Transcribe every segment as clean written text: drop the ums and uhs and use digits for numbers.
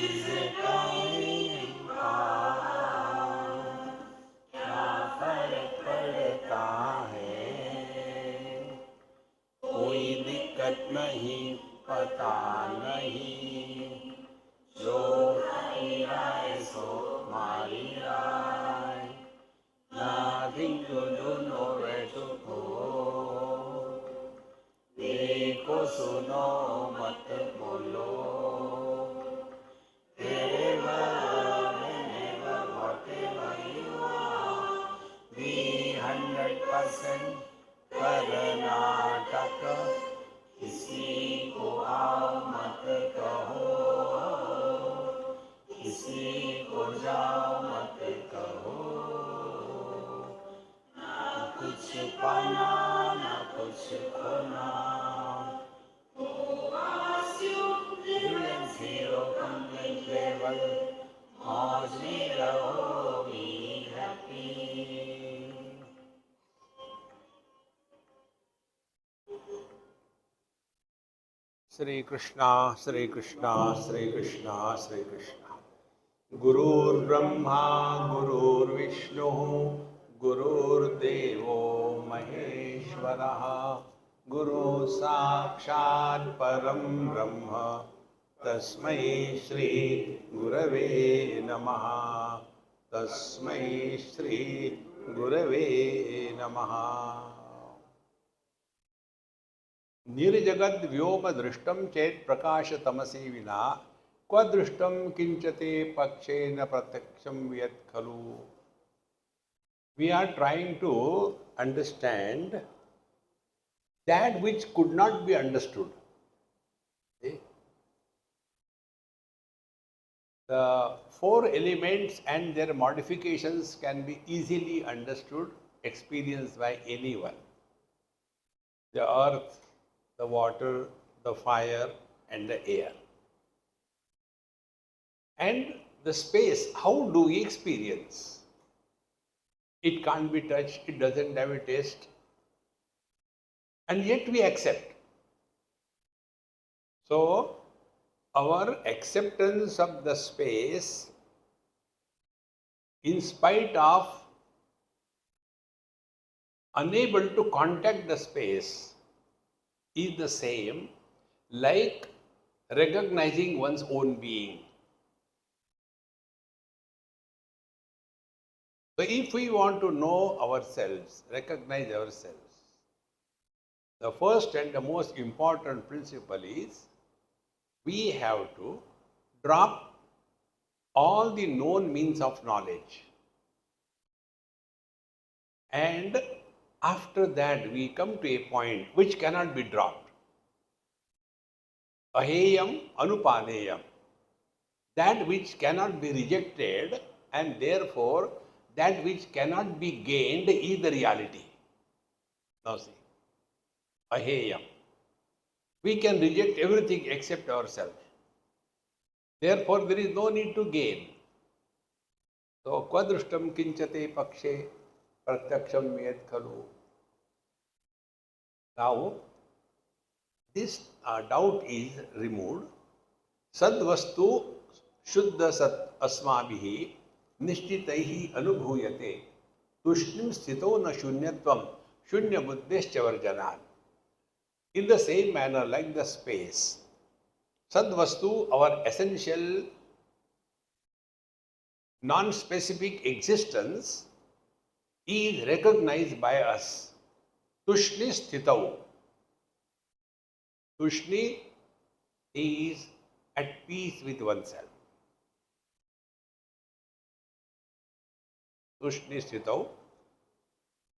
जिसका क्या फर्क पड़ता है, कोई दिक्कत नहीं, पता नहीं, जो हरी राय सो मारी राय, nothing to do, nowhere to go, देखो सुनो मत बोलो, wherever, whatever you are, be 100% Karnataka, किसी को आओ मत कहो, किसी को जाओ मत कहो, ना कुछ पाना ना कुछ खोना, zero complaint level, मौज में रहो, be happy. श्री कृष्णा श्री कृष्णा श्री कृष्णा श्री कृष्णा. गुरुर्ब्रह्मा गुरुर्विष्णु गुरुर्देवो महेश्वरः, गुरु साक्षात् परं ब्रह्म, तस्मै श्री गुरवे नमः, तस्मै श्री गुरवे नमः. निर्जगद व्योम दृष्टम चेत प्रकाश तमसी विना, क्व दृष्टम किंचते पक्षेन प्रत्यक्षम यत् खलु. We are trying to understand that which could not be understood. See? The four elements and their modifications can be easily understood, experienced by anyone. The earth, the water, the fire, and the air. And the space, how do we experience? It can't be touched, it doesn't have a taste, and yet we accept. So, our acceptance of the space, in spite of unable to contact the space, is the same like recognizing one's own being. So if we want to know ourselves, recognize ourselves, the first and the most important principle is we have to drop all the known means of knowledge, and after that we come to a point which cannot be dropped. Aheyam anupaneyam, that which cannot be rejected, and therefore that which cannot be gained is the reality. Now see, aheyam, we can reject everything except ourselves. Therefore there is no need to gain. So kvadrushtam kinchate pakshe pratyaksham yat khalu. Now this doubt is removed. Sadvastu shuddha sat asmabhihi nishtitaihi anubhuyate tushnim sthito na shunyatvam shunya buddhescha varjanat. In the same manner, like the space, Sadvastu, our essential non-specific existence, is recognized by us. Tushni sthitau. Tushni is at peace with oneself. Tushni sthitau.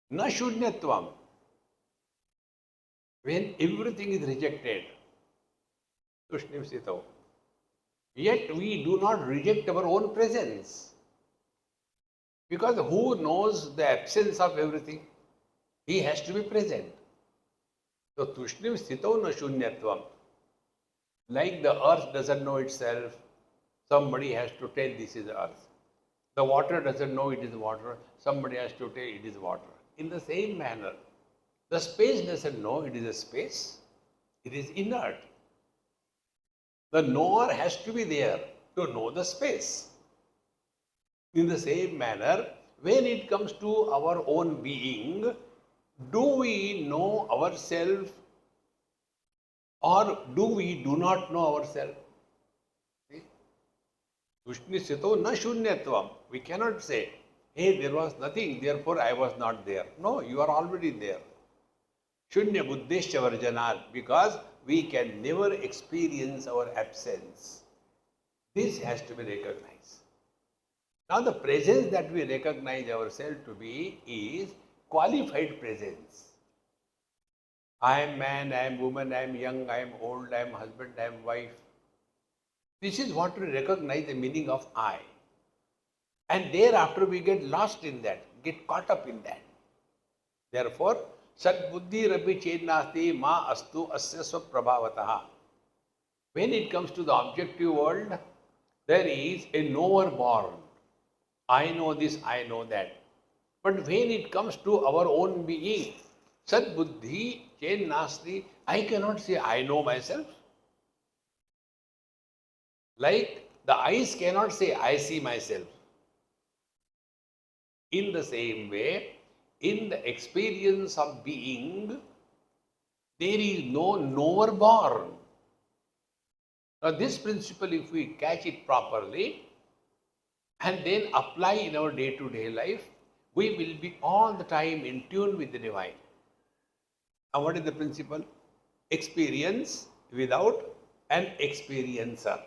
Na shunyatvam. When everything is rejected, Tushni sthitau. Yet we do not reject our own presence. Because who knows the absence of everything? He has to be present. So, tushnim sthitau na shunyatvam. Like the earth doesn't know itself, somebody has to tell this is earth. The water doesn't know it is water, somebody has to tell it is water. In the same manner, the space doesn't know it is a space, it is inert. The knower has to be there. to know the space. In the same manner, when it comes to our own being, do we know ourselves or do we do not know ourselves? Tushnisito na shunyatvam. We cannot say, hey, there was nothing, therefore I was not there. No, you are already there. Shunya buddhishya varjanat, because we can never experience our absence. This has to be recognized. Now the presence that we recognize ourselves to be is qualified presence. I am man, I am woman, I am young, I am old, I am husband, I am wife. This is what we recognize the meaning of I. And thereafter we get lost in that, get caught up in that. Therefore, Sat Buddhi Rabi Chetnasti Ma Astu Asya Swaprabhavataha. When it comes to the objective world, there is a knower born. I know this, I know that. But when it comes to our own being, Sat Buddhi Chetnasti, I cannot say I know myself. Like the eyes cannot say I see myself. In the same way, in the experience of being, there is no knower born. Now this principle, if we catch it properly and then apply in our day-to-day life, we will be all the time in tune with the divine. And what is the principle? Experience without an experiencer.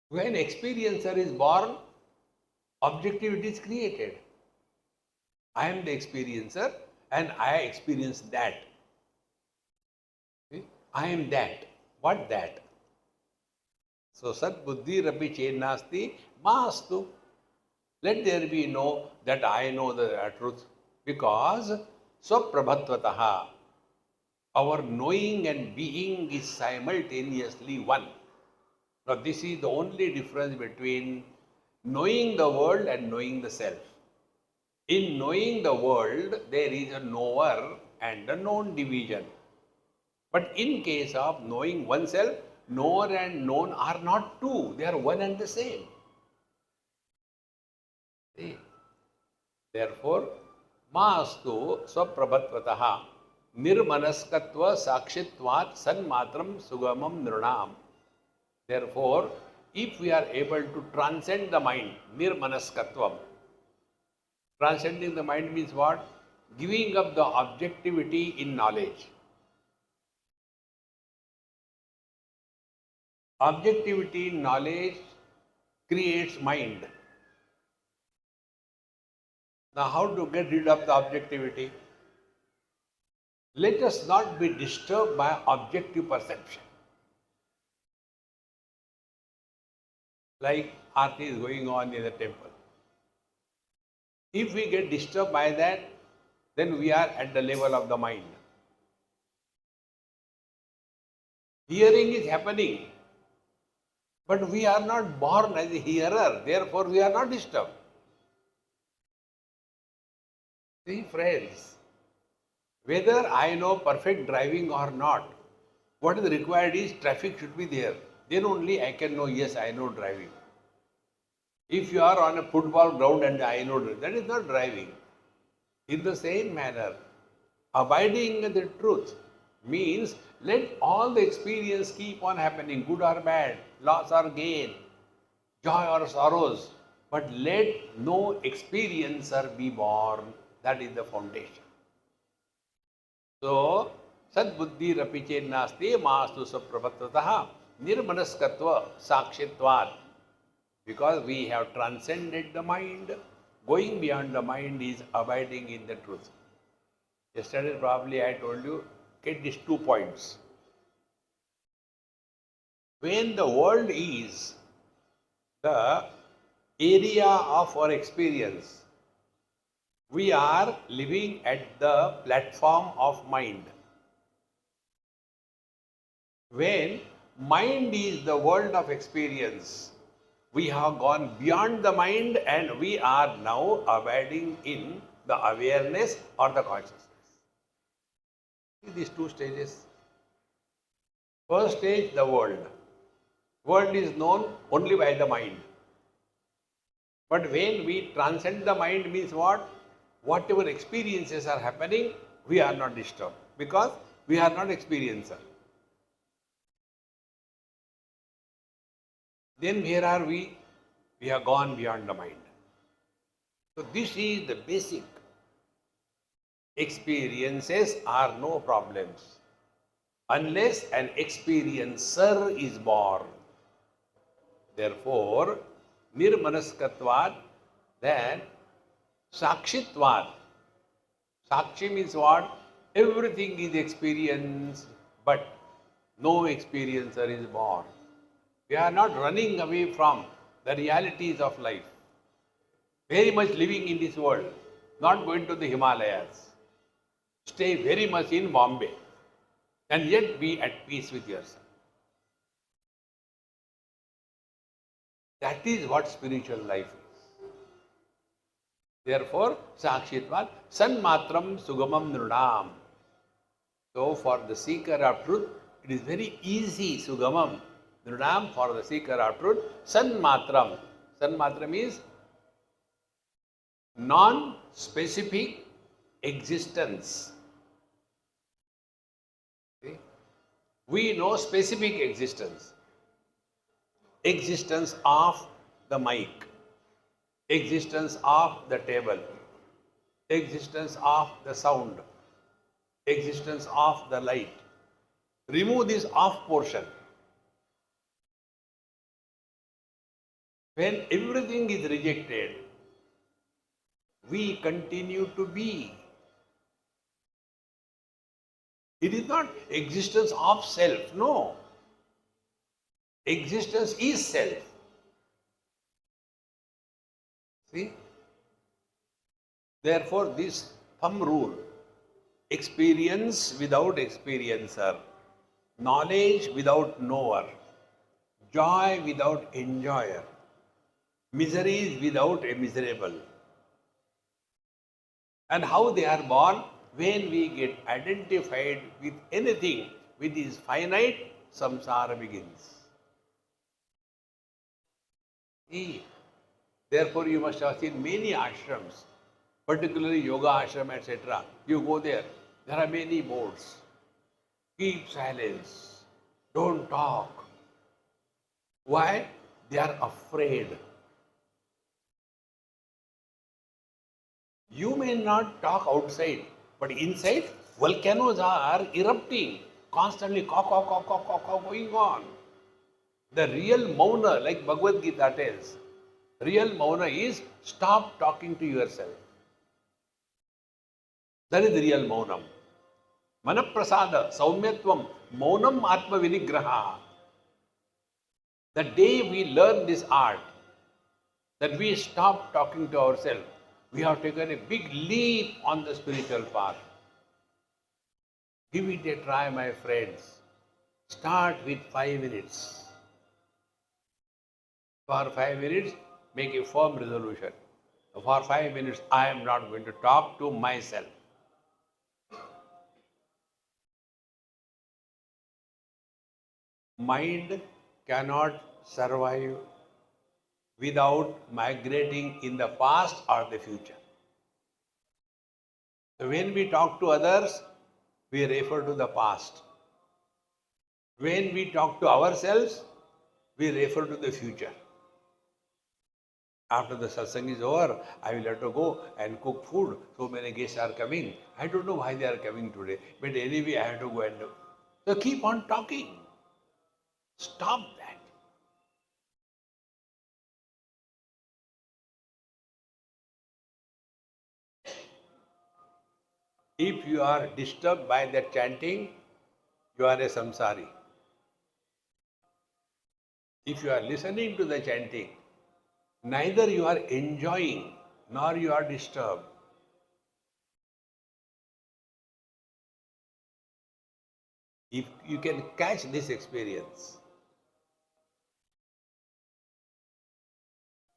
When experiencer is born, objectivity is created. I am the experiencer and I experience that. See? I am that. What that? So, Sat Buddhi Rabi Chetnasti Mastu. Let there be no that I know the truth. Because Swaprabhatvataha, our knowing and being is simultaneously one. Now, this is the only difference between knowing the world and knowing the self. In knowing the world, there is a knower and a known division. But in case of knowing oneself, knower and known are not two, they are one and the same. See? Therefore, Maastu Swaprabhatvataha Nirmanaskatva Sakshitvat Sanmatram Sugamam Nirnam. Therefore, if we are able to transcend the mind, nirmanaskatvam. Transcending the mind means what? Giving up the objectivity in knowledge. Objectivity in knowledge creates mind. Now, how to get rid of the objectivity? Let us not be disturbed by objective perception. Like Aarti is going on in the temple. If we get disturbed by that, then we are at the level of the mind. Hearing is happening, but we are not born as a hearer, therefore we are not disturbed. See, friends, whether I know perfect driving or not, what is required is traffic should be there. Then only I can know, yes, I know driving. If you are on a football ground and I know driving, that is not driving. In the same manner, abiding in the truth means let all the experience keep on happening, good or bad, loss or gain, joy or sorrows, but let no experiencer be born. That is the foundation. So, Sat Buddhi Rapi Chetnasti Maastu Swaprabhatvataha Nirmanaskatva Sakshitvat. Because we have transcended the mind, going beyond the mind is abiding in the truth. Yesterday probably I told you, get these 2 points. When the world is the area of our experience, we are living at the platform of mind. When mind is the world of experience, We have gone beyond the mind and we are now abiding in the awareness or the consciousness. See these two stages. First stage, the world. World is known only by the mind. But when we transcend the mind means what? Whatever experiences are happening, we are not disturbed because we are not experiencer. Then where are we? We have gone beyond the mind. So this is the basic. Experiences are no problems unless an experiencer is born. Therefore, nirmanaskatvad, then sakshitvad. Sakshi means what? Everything is experienced, but no experiencer is born. We are not running away from the realities of life. Very much living in this world, not going to the Himalayas. Stay very much in Bombay and yet be at peace with yourself. That is what spiritual life is. Therefore, Sakshitvat, Sanmatram Sugamam Nrunam. So, for the seeker of truth, it is very easy, Sugamam Nrunam, for the seeker of truth, Sanmatram. Sanmatram is non-specific existence. See? We know specific existence. Existence of the mic, existence of the table, existence of the sound, existence of the light. Remove this off portion. When everything is rejected, we continue to be. It is not existence of self, no. Existence is self. See? Therefore, this thumb rule, experience without experiencer, knowledge without knower, joy without enjoyer, misery without a miserable. And how they are born? When we get identified with anything which is finite, samsara begins. See? Therefore, you must have seen many ashrams, particularly yoga ashram, etc. You go there, there are many boards. Keep silence. Don't talk. Why? They are afraid. You may not talk outside, but inside, volcanoes are erupting, constantly going on. The real mauna, like Bhagavad Gita tells, real mauna is stop talking to yourself. That is the real maunam. Manaprasada, saumyatvam, maunam atma vinigraha. The day we learn this art, that we stop talking to ourselves, we have taken a big leap on the spiritual path. Give it a try, my friends. Start with 5 minutes. For 5 minutes, make a firm resolution. For 5 minutes, I am not going to talk to myself. Mind cannot survive without migrating in the past or the future. So when we talk to others, we refer to the past. When we talk to ourselves, we refer to the future. After the satsang is over, I will have to go and cook food. So many guests are coming. I don't know why they are coming today, but anyway I have to go and do. So keep on talking. Stop that. If you are disturbed by that chanting, you are a samsari. If you are listening to the chanting, neither you are enjoying nor you are disturbed. If you can catch this experience,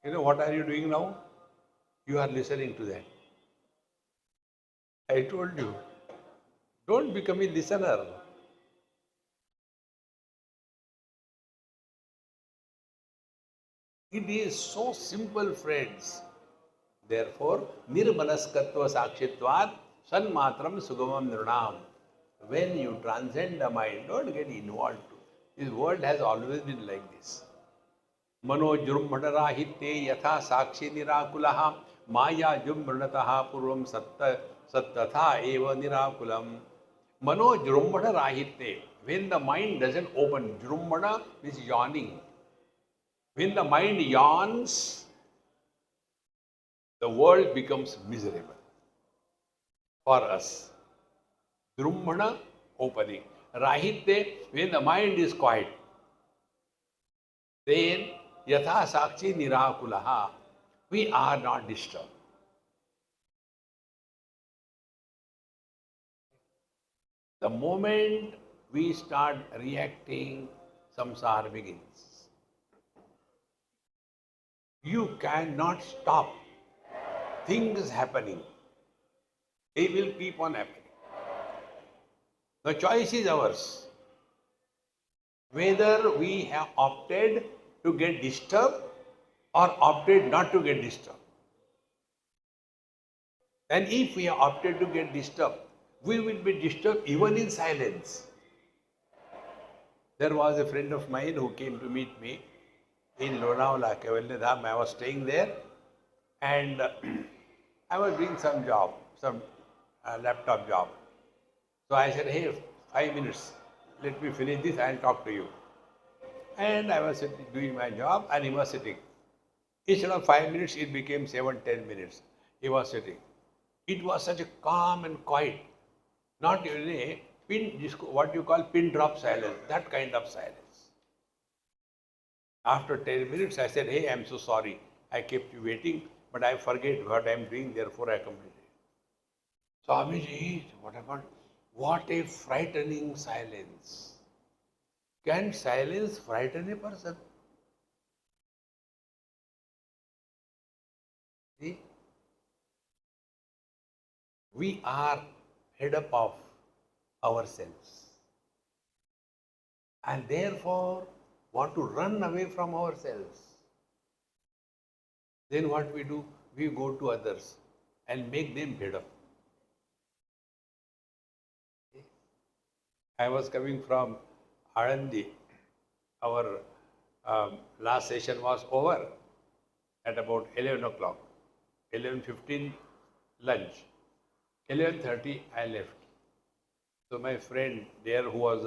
You know what are you doing now? You are listening to that. I told you, don't become a listener. It is so simple, friends. Therefore, nirmanaskatva sakshitvat sanmatram sugamam nirnam. When you transcend the mind, don't get involved. This world has always been like this. Mano jrumbhadarahitye yatha sakshi nirakulaha maya jrumbhanataha purvam sattatha eva nirakulam. Mano jrumbhadarahitye. When the mind doesn't open, jrumbhana is yawning. When the mind yawns, the world becomes miserable for us. Drumbhana, opening. Rahitye, when the mind is quiet, then yatha sakshi nirakulaha, we are not disturbed. The moment we start reacting, samsara begins. You cannot stop things happening. They will keep on happening. The choice is ours. Whether we have opted to get disturbed or opted not to get disturbed. And if we have opted to get disturbed, we will be disturbed even in silence. There was a friend of mine who came to meet me in Lonavala, Kavalnidham. I was staying there and I was doing some job, some laptop job. So I said, hey, 5 minutes, let me finish this and talk to you. And I was doing my job and he was sitting. Instead of 5 minutes, it became 7-10 minutes. He was sitting. It was such a calm and quiet, not even a pin, what you call pin drop silence, that kind of silence. After 10 minutes, I said, hey, I'm so sorry. I kept you waiting, but I forget what I'm doing, therefore I completed. Swamiji, what happened? What a frightening silence. Can silence frighten a person? See? We are fed up of ourselves and therefore want to run away from ourselves. Then what we do? We go to others and make them fed up. I was coming from Anandi. Our last session was over at about 11 o'clock. 11:15 lunch. 11:30 I left. So my friend there who was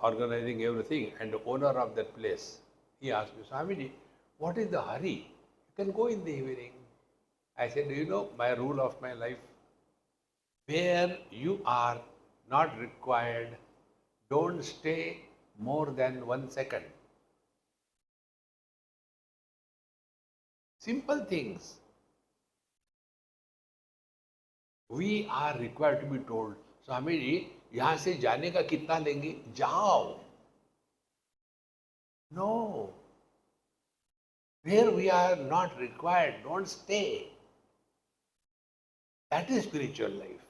organizing everything and the owner of that place, he asked me, Swamiji, what is the hurry? You can go in the evening. I said, do you know my rule of my life? Where you are not required, don't stay more than 1 second. Simple things. We are required to be told, Swamiji, यहाँ से जाने का कितना लेंगे? जाओ. No. Where we are not required, don't stay. That is spiritual life.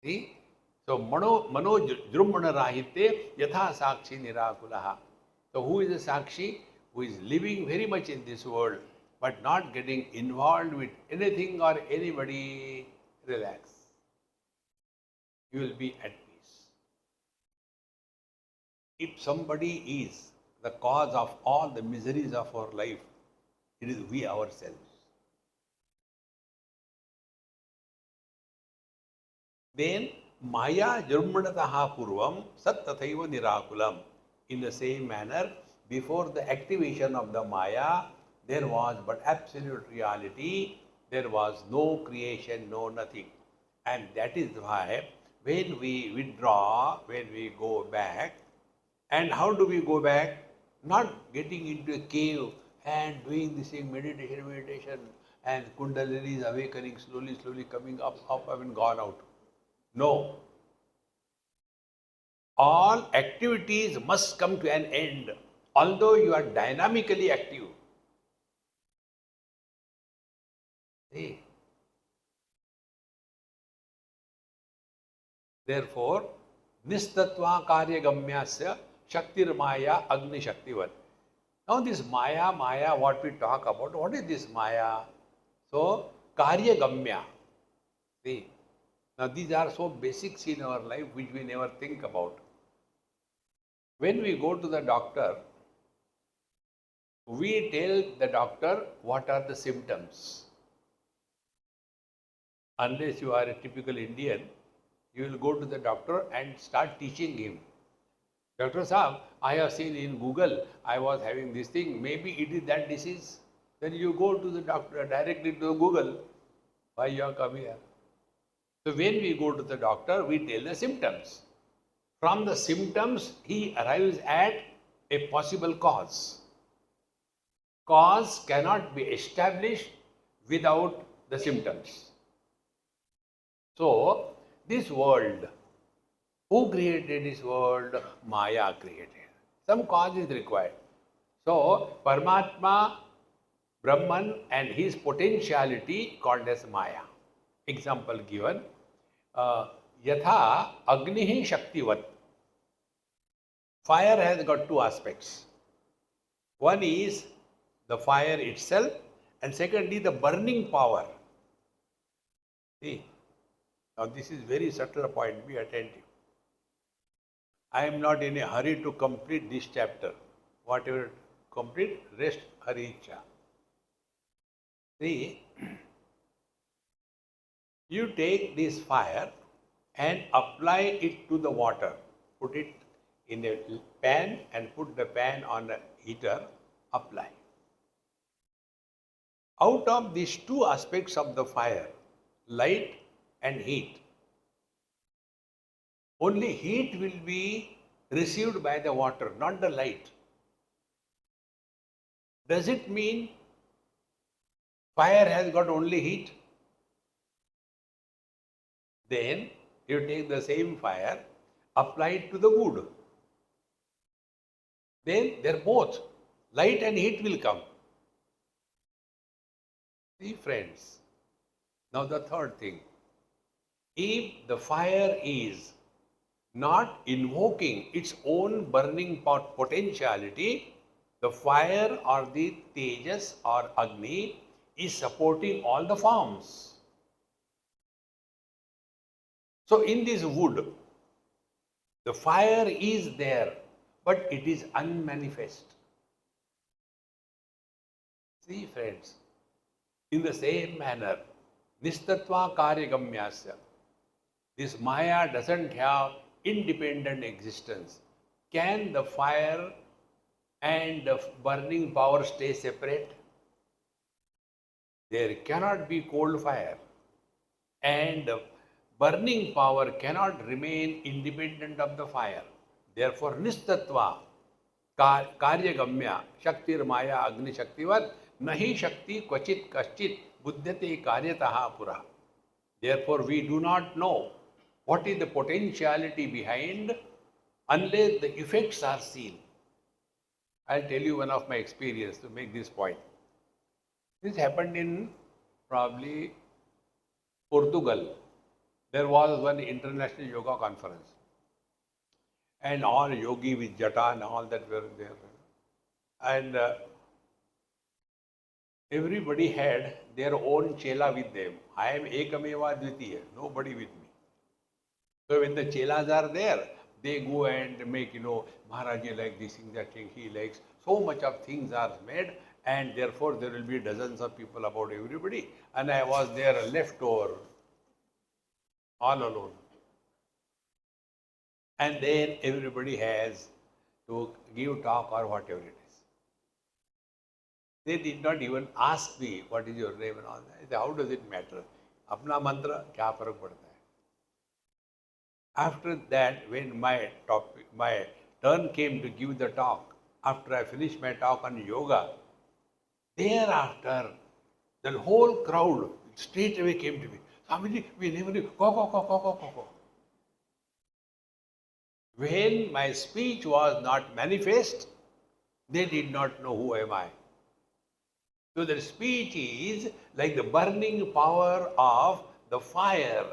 See? So, mano jrumbhana rahitye yatha sakshi nirakulaha. So, who is a sakshi? Who is living very much in this world, but not getting involved with anything or anybody. Relax. You will be at peace. If somebody is the cause of all the miseries of our life, it is we ourselves. Then Maya Jrumbhanataha Purvam Sat Tathaiva Nirakulam. In the same manner, before the activation of the Maya, there was but absolute reality. There was no creation, no nothing. And that is why when we withdraw, when we go back, and how do we go back? Not getting into a cave and doing the same meditation, and Kundalini is awakening, slowly coming up and gone out. No. All activities must come to an end although you are dynamically active. See? Therefore, nistatva karyagamyasya shaktir maya agni shaktivat. Now this Maya, what we talk about, what is this Maya? So, karyagamya. See, now these are so basics in our life which we never think about. When we go to the doctor, we tell the doctor what are the symptoms. Unless you are a typical Indian, you will go to the doctor and start teaching him. Doctor Saab, I have seen in Google, I was having this thing, maybe it is that disease. Then you go to the doctor, directly to Google, why you have come here. So when we go to the doctor, we tell the symptoms. From the symptoms, he arrives at a possible cause. Cause cannot be established without the symptoms. So, this world, who created this world? Maya created. Some cause is required. So, Paramatma, Brahman and his potentiality called as Maya. Example given, Yatha Agnihi Shaktivat. Fire has got two aspects. One is the fire itself and secondly the burning power. See, now this is very subtle point, be attentive. I am not in a hurry to complete this chapter. Whatever complete, rest Hari Ichha. See, you take this fire and apply it to the water. Put it in a pan and put the pan on a heater, apply. Out of these two aspects of the fire, light and heat, only heat will be received by the water, not the light. Does it mean fire has got only heat? Then you take the same fire, apply it to the wood. Then they're both, light and heat will come. See friends, now the third thing, if the fire is not invoking its own burning potentiality, the fire or the Tejas or Agni is supporting all the forms. So in this wood, the fire is there, but it is unmanifest. See friends, in the same manner, Nistatva Karyagamyasya, this Maya doesn't have independent existence. Can the fire and the burning power stay separate? There cannot be cold fire and burning power cannot remain independent of the fire. Therefore, Nistatva Karyagamya Shaktir Maya Agni Shaktivat Nahi Shakti Kvachit Kaschit Buddhate Karyataha Pura. Therefore, we do not know what is the potentiality behind unless the effects are seen. I'll tell you one of my experience to make this point. This happened in probably Portugal. There was one international yoga conference. And all yogi with jata and all that were there. And everybody had their own chela with them. I am ekameva dvitiya, nobody with me. So when the chelas are there, they go and make, Maharaji like this thing, that thing, he likes. So much of things are made and therefore there will be dozens of people about everybody. And I was there left over, all alone. And then everybody has to give talk or whatever it is. They did not even ask me, what is your name and all that. I said, how does it matter? Apna mantra, kya farak padta hai? After that, when my turn came to give the talk, after I finished my talk on yoga, thereafter, the whole crowd straight away came to me. Swamiji, we never knew. Go. When my speech was not manifest, They did not know who am I. So their speech is like the burning power of the fire.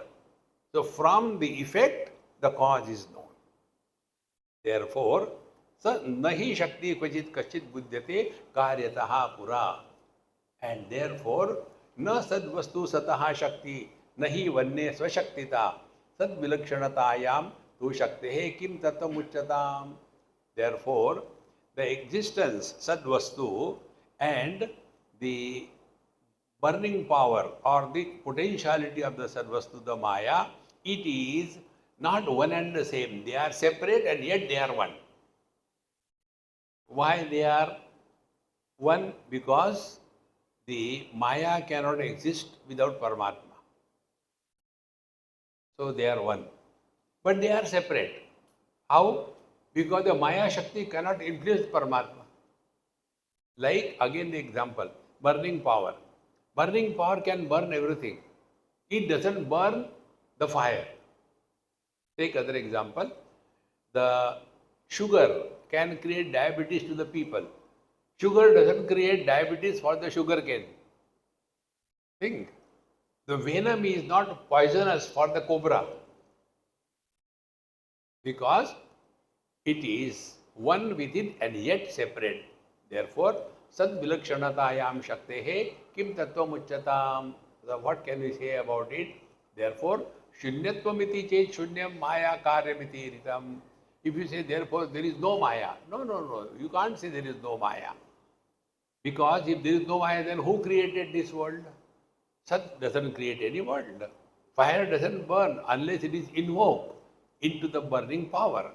So from the effect, the cause is known. Therefore, sa nahi shakti kvachit kachit buddhyate karyataha pura. And therefore, न सद वस्तु सतः शक्ति नहीं वन्य स्वशक्तिता सद विलक्षणतायाम तु शक्ति है किम तत्व उच्यताम. Therefore, the existence sad vastu and the burning power or the potentiality of the sad vastu, the maya, it is not one and the same. They are separate and yet they are one. Why they are one? Because the maya cannot exist without Paramatma. So they are one. But they are separate. How? Because the maya shakti cannot influence Paramatma. Like again the example, burning power. Burning power can burn everything. It doesn't burn the fire. Take other example, the sugar can create diabetes to the people. Sugar doesn't create diabetes for the sugar cane. Think. The venom is not poisonous for the cobra because it is one within and yet separate. Therefore, sad vilakshanatayam shaktehe kim tattvam uchyatam. So what can we say about it? Therefore, shunyatvam chet shunyam maya karyamiti ritam. If you say therefore there is no maya, no, you can't say there is no maya. Because if there is no maya, then who created this world? Sat doesn't create any world. Fire doesn't burn unless it is invoked into the burning power.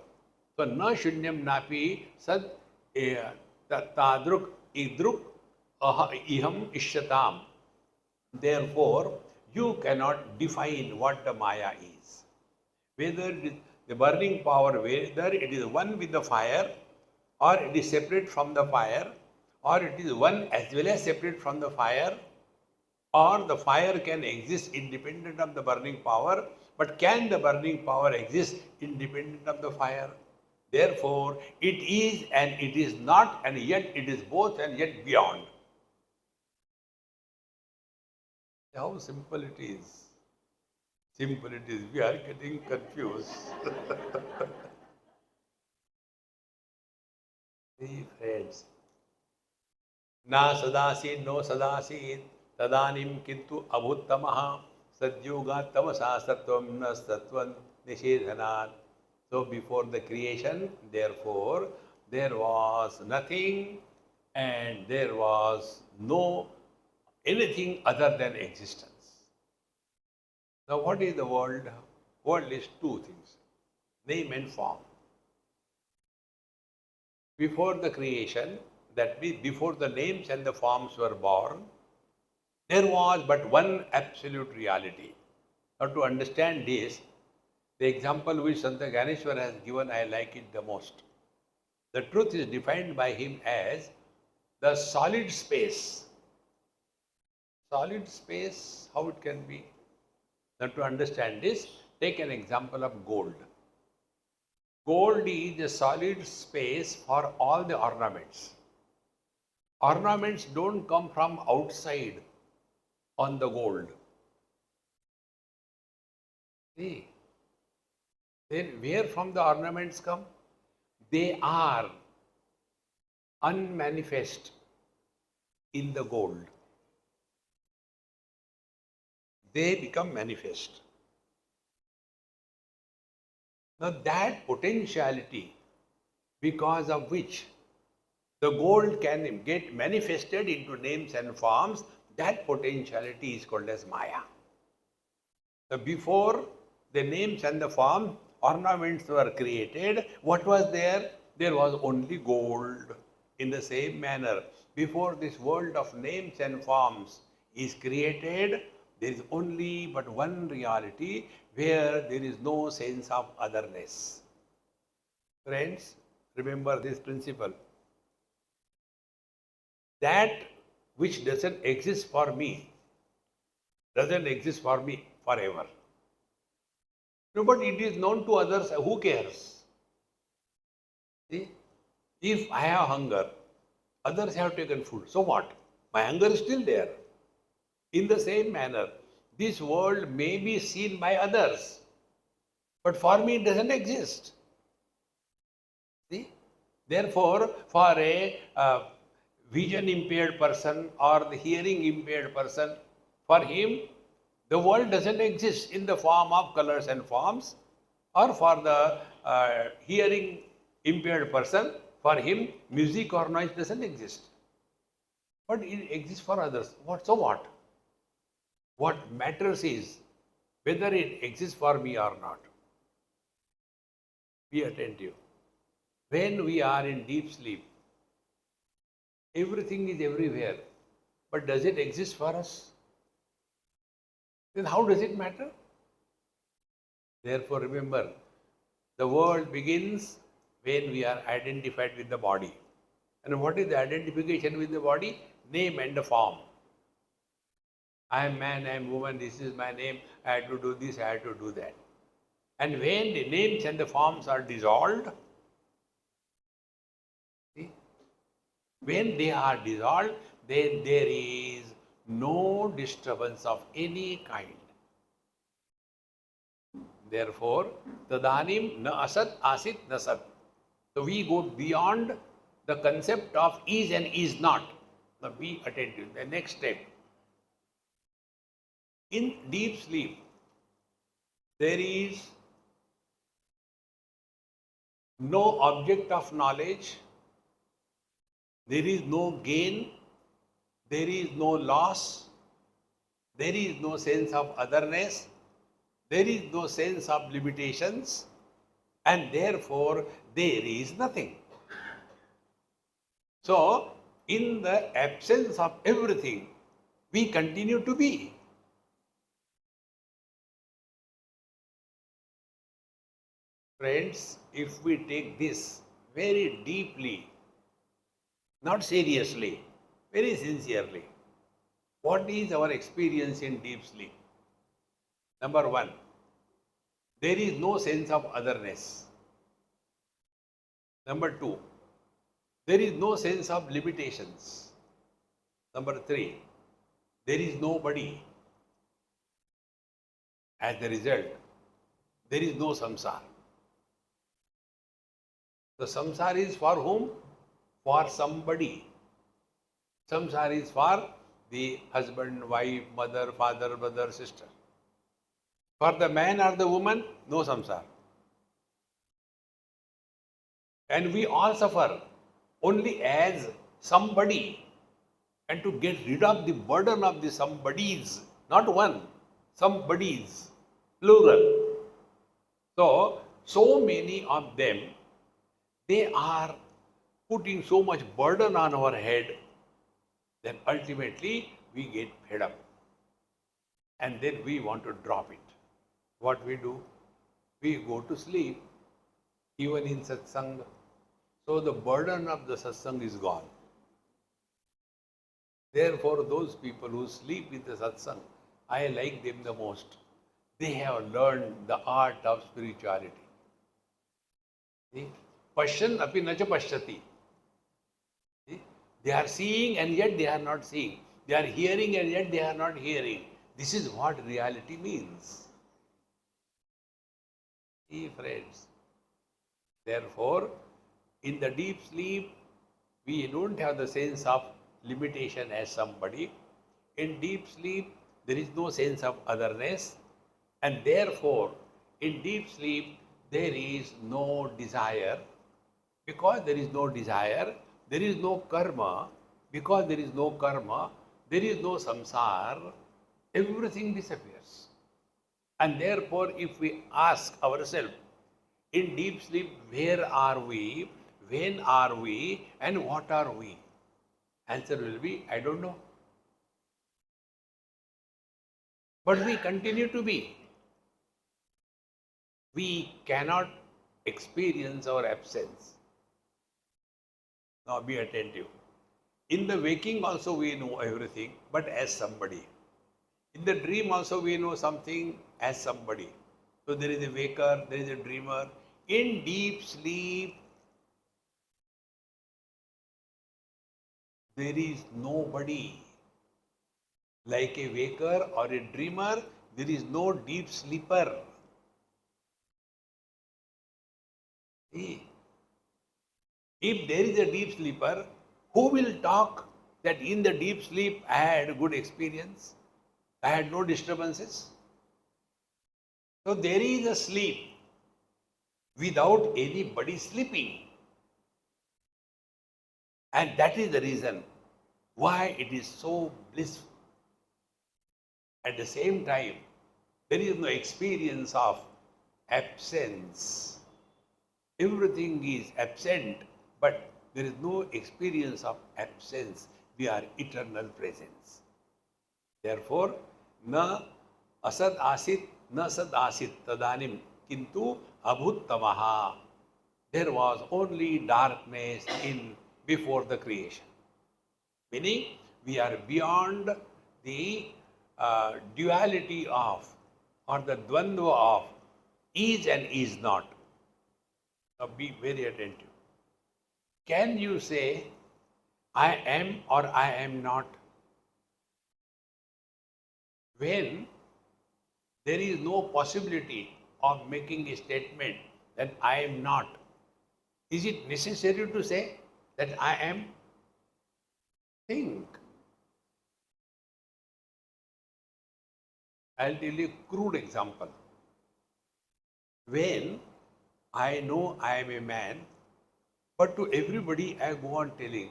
So, na shunyam napi sad tadruk idruk iham ishyatam. Therefore, you cannot define what the maya is. Whether it is the burning power, whether it is one with the fire, or it is separate from the fire, or it is one as well as separate from the fire, or the fire can exist independent of the burning power, but can the burning power exist independent of the fire? Therefore, it is and it is not, and yet it is both and yet beyond. How simple it is. Simple it is. We are getting confused. See, friends. Na sadasid, no sadasid, tadanim kintu abhuttamaha, sadyoga tamasa sattvam na sattvam nishedhanat. So before the creation, therefore, there was nothing and there was no anything other than existence. Now what is the world? World is two things, name and form. Before the creation, that means before the names and the forms were born, there was but one absolute reality. Now to understand this, the example which Santa Ganeshwar has given, I like it the most. The truth is defined by him as the solid space. Solid space, how it can be? Now to understand this, take an example of gold. Gold is a solid space for all the ornaments. Ornaments don't come from outside on the gold. See? Then where from the ornaments come? They are unmanifest in the gold. They become manifest. Now that potentiality, because of which the gold can get manifested into names and forms, that potentiality is called as Maya. So before the names and the forms, ornaments were created, what was there? There was only gold. In the same manner, before this world of names and forms is created, there is only but one reality where there is no sense of otherness. Friends, remember this principle. That which doesn't exist for me doesn't exist for me forever. No, but it is known to others. Who cares? See, if I have hunger, Others have taken food. So what? My hunger is still there. In the same manner, this world may be seen by others, but for me it doesn't exist. See? Therefore, for a vision impaired person or the hearing impaired person, for him, the world doesn't exist in the form of colors and forms, or for the hearing impaired person, for him, music or noise doesn't exist. But it exists for others. So what? What matters is whether it exists for me or not. Be attentive. When we are in deep sleep, everything is everywhere. But does it exist for us? Then how does it matter? Therefore, remember, the world begins when we are identified with the body. And what is the identification with the body? Name and the form. I am man, I am woman, this is my name, I had to do this, I had to do that. And when the names and the forms are dissolved, see, when they are dissolved, then there is no disturbance of any kind. Therefore, tadanim na asat asit na sat. So we go beyond the concept of is and is not. Now be attentive. The next step. In deep sleep, there is no object of knowledge, there is no gain, there is no loss, there is no sense of otherness, there is no sense of limitations, and therefore there is nothing. So, in the absence of everything, we continue to be. Friends, if we take this very deeply, not seriously, very sincerely, what is our experience in deep sleep? Number one, there is no sense of otherness. Number two, there is no sense of limitations. Number three, there is nobody. As a result, there is no samsara. The samsara is for whom? For somebody. Samsara is for the husband, wife, mother, father, brother, sister. For the man or the woman, no samsara. And we all suffer only as somebody. And to get rid of the burden of the somebodies, not one, somebodies, plural. So many of them, they are putting so much burden on our head, then ultimately we get fed up. And then we want to drop it. What we do? We go to sleep, even in satsang. So the burden of the satsang is gone. Therefore, those people who sleep in the satsang, I like them the most. They have learned the art of spirituality. See? Pashyan api na cha pashyati. They are seeing and yet they are not seeing. They are hearing and yet they are not hearing. This is what reality means. See, friends. Therefore, in the deep sleep, we don't have the sense of limitation as somebody. In deep sleep, there is no sense of otherness. And therefore, in deep sleep, there is no desire. Because there is no desire, there is no karma. Because there is no karma, there is no samsara. Everything disappears. And therefore, if we ask ourselves, in deep sleep, where are we, when are we, and what are we? Answer will be, I don't know. But we continue to be. We cannot experience our absence. Now be attentive. In the waking also we know everything, but as somebody. In the dream also we know something as somebody. So there is a waker, there is a dreamer. In deep sleep, there is nobody. Like a waker or a dreamer, there is no deep sleeper. See, if there is a deep sleeper, who will talk that in the deep sleep I had a good experience? I had no disturbances. So there is a sleep without anybody sleeping. And that is the reason why it is so blissful. At the same time, there is no experience of absence. Everything is absent, but there is no experience of absence. We are eternal presence. Therefore, na asad asit, na sad asit tadanim, kintu abhuttamaha. There was only darkness in before the creation. Meaning, we are beyond the duality of or the dvandva of is and is not. Now be very attentive. Can you say, I am or I am not? When there is no possibility of making a statement that I am not, is it necessary to say that I am? Think. I'll tell you a crude example. When I know I am a man, but to everybody I go on telling,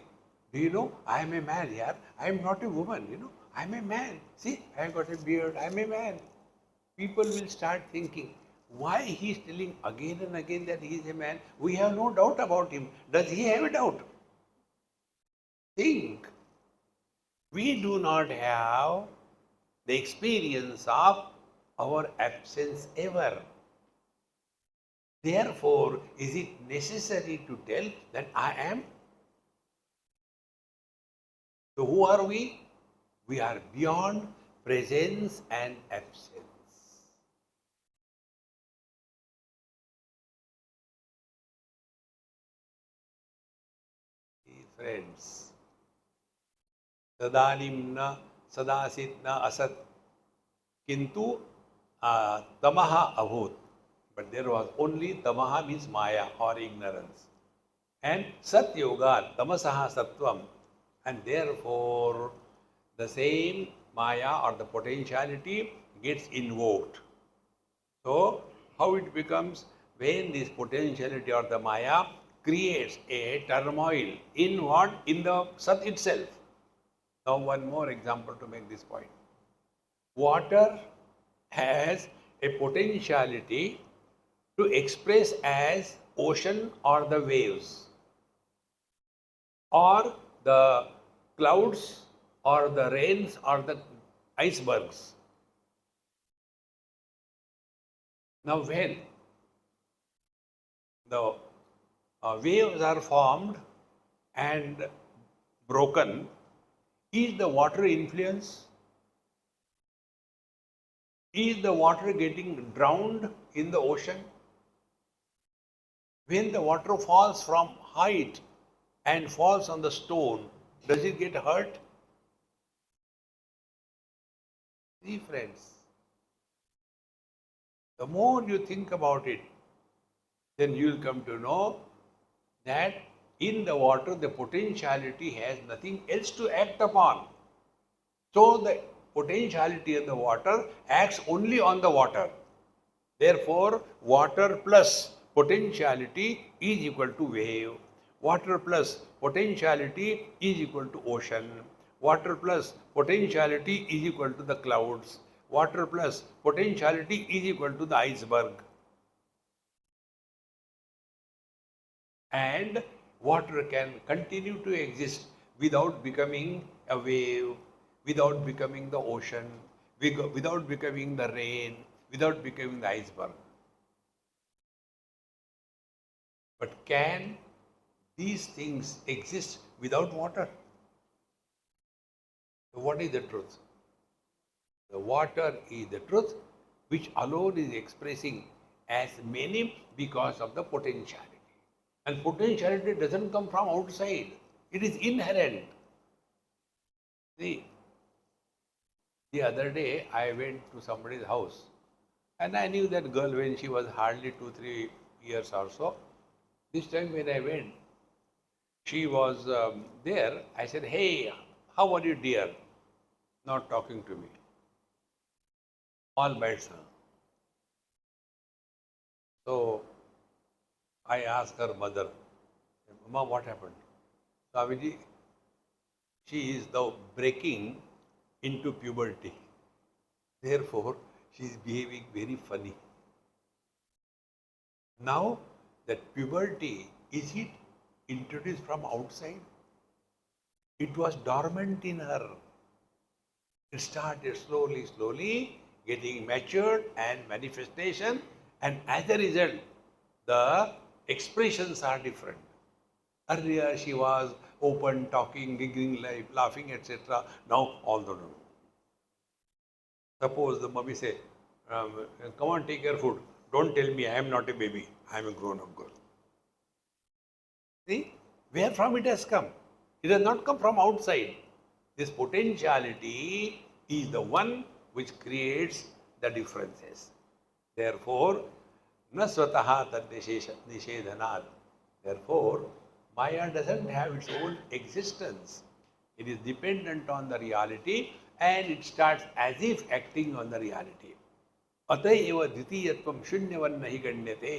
do you know, I am a man here, I am not a woman, I am a man. See, I have got a beard, I am a man. People will start thinking, why he is telling again and again that he is a man? We have no doubt about him. Does he have a doubt? Think. We do not have the experience of our absence ever. Therefore, is it necessary to tell that I am? So who are we? We are beyond presence and absence. Friends, Sadanim na Sadasit na Asat Kintu Tamaha Abhut. But there was only Tamaha means Maya or ignorance. And Sat Yoga, Tamasaha Sattvam. And therefore, the same Maya or the potentiality gets invoked. So, how it becomes? When this potentiality or the Maya creates a turmoil in what? In the Sat itself. Now, one more example to make this point. Water has a potentiality to express as ocean or the waves, or the clouds or the rains or the icebergs. Now, when the waves are formed and broken, is the water influence? Is the water getting drowned in the ocean? When the water falls from height and falls on the stone, does it get hurt? See, friends, the more you think about it, then you will come to know that in the water the potentiality has nothing else to act upon. So the potentiality in the water acts only on the water. Therefore, water plus potentiality is equal to wave. Water plus potentiality is equal to ocean. Water plus potentiality is equal to the clouds. Water plus potentiality is equal to the iceberg. And water can continue to exist without becoming a wave, without becoming the ocean, without becoming the rain, without becoming the iceberg. But can these things exist without water? So what is the truth? The water is the truth, which alone is expressing as many because of the potentiality. And potentiality doesn't come from outside. It is inherent. See, the other day I went to somebody's house and I knew that girl when she was hardly 2, 3 years or so. This time when I went, she was there. I said, "Hey, how are you, dear?" Not talking to me. All by itself. So I asked her mother, "Mama, what happened?" Swamiji, she is now breaking into puberty. Therefore, she is behaving very funny. Now, that puberty, is it introduced from outside? It was dormant in her. It started slowly, slowly getting matured and manifestation, and as a result, the expressions are different. Earlier, she was open, talking, giggling, laughing, etc. Now, all the no. Suppose the mummy say, "Come on, take your food. Don't tell me I am not a baby. I am a grown-up girl." See, where from it has come? It has not come from outside. This potentiality is the one which creates the differences. Therefore, na swataha tad nishedhanat. Therefore, Maya doesn't have its own existence. It is dependent on the reality and it starts as if acting on the reality. अतएव द्वितीयत्वं शून्यवन्न हि गण्यते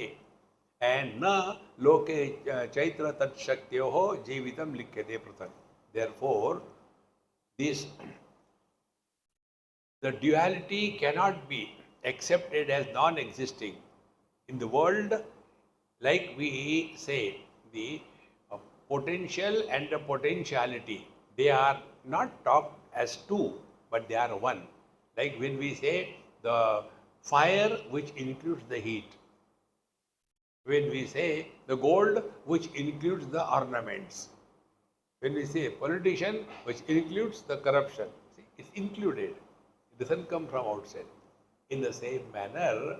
and na loke chaitra tat shaktyoho jeevitam likyate pruthak. Therefore, this the duality cannot be accepted as non-existing. In the world, like we say, the potential and the potentiality, they are not talked as two, but they are one. Like when we say the fire which includes the heat, when we say the gold which includes the ornaments, when we say politician which includes the corruption, see, it's included. It doesn't come from outside. In the same manner,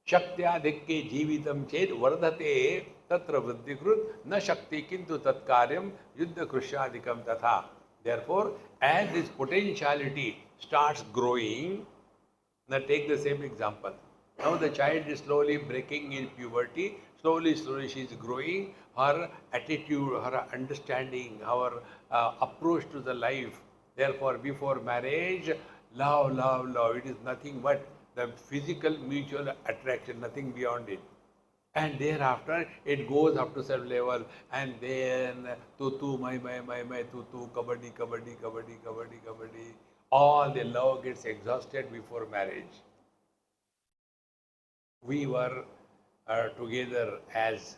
Shaktya-dhikke jeevitam ched vardhate tatra vruddhikrut na shakti kintu tatkaryam yuddha krushyadikam tatha. Therefore, as this potentiality starts growing, now take the same example. Now the child is slowly breaking in puberty, slowly, slowly she is growing. Her attitude, her understanding, her approach to the life. Therefore, before marriage, love, love, love. It is nothing but the physical mutual attraction, nothing beyond it. And thereafter, it goes up to some level, and then tutu, my, tutu, kabaddi, kabaddi, kabaddi, kabaddi, kabaddi. All the love gets exhausted before marriage. We were together as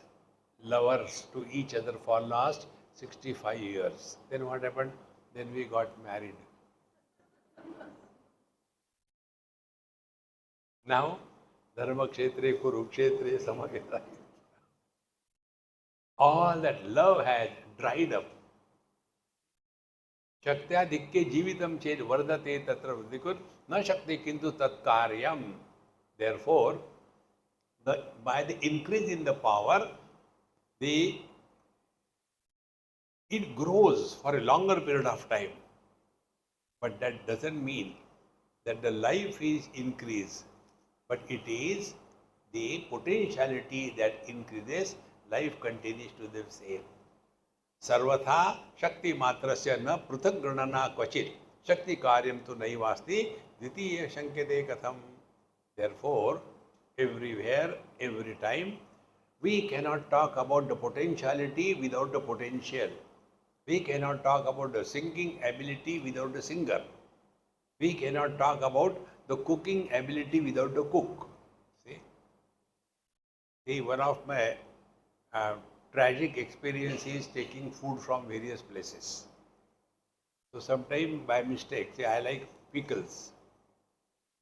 lovers to each other for last 65 years. Then what happened? Then we got married. Now, Dharma Kshetre, Kurukshetre, Samagita. All that love has dried up. Shaktya-dhikke jeevitam ched vardhate tatra vruddhikur na shakti kintu tatkaryam. Therefore, by the increase in the power, it grows for a longer period of time. But that doesn't mean that the life is increased. But it is the potentiality that increases, life continues to the same. Sarvatha Shakti Matrasya na pruthak granana kvachit Shakti karyam tu naivasti dvitiya shankete katham. Therefore, everywhere, every time, we cannot talk about the potentiality without the potential. We cannot talk about the singing ability without the singer. We cannot talk about the cooking ability without the cook. See, one of my tragic experiences taking food from various places. So sometimes by mistake, say I like pickles.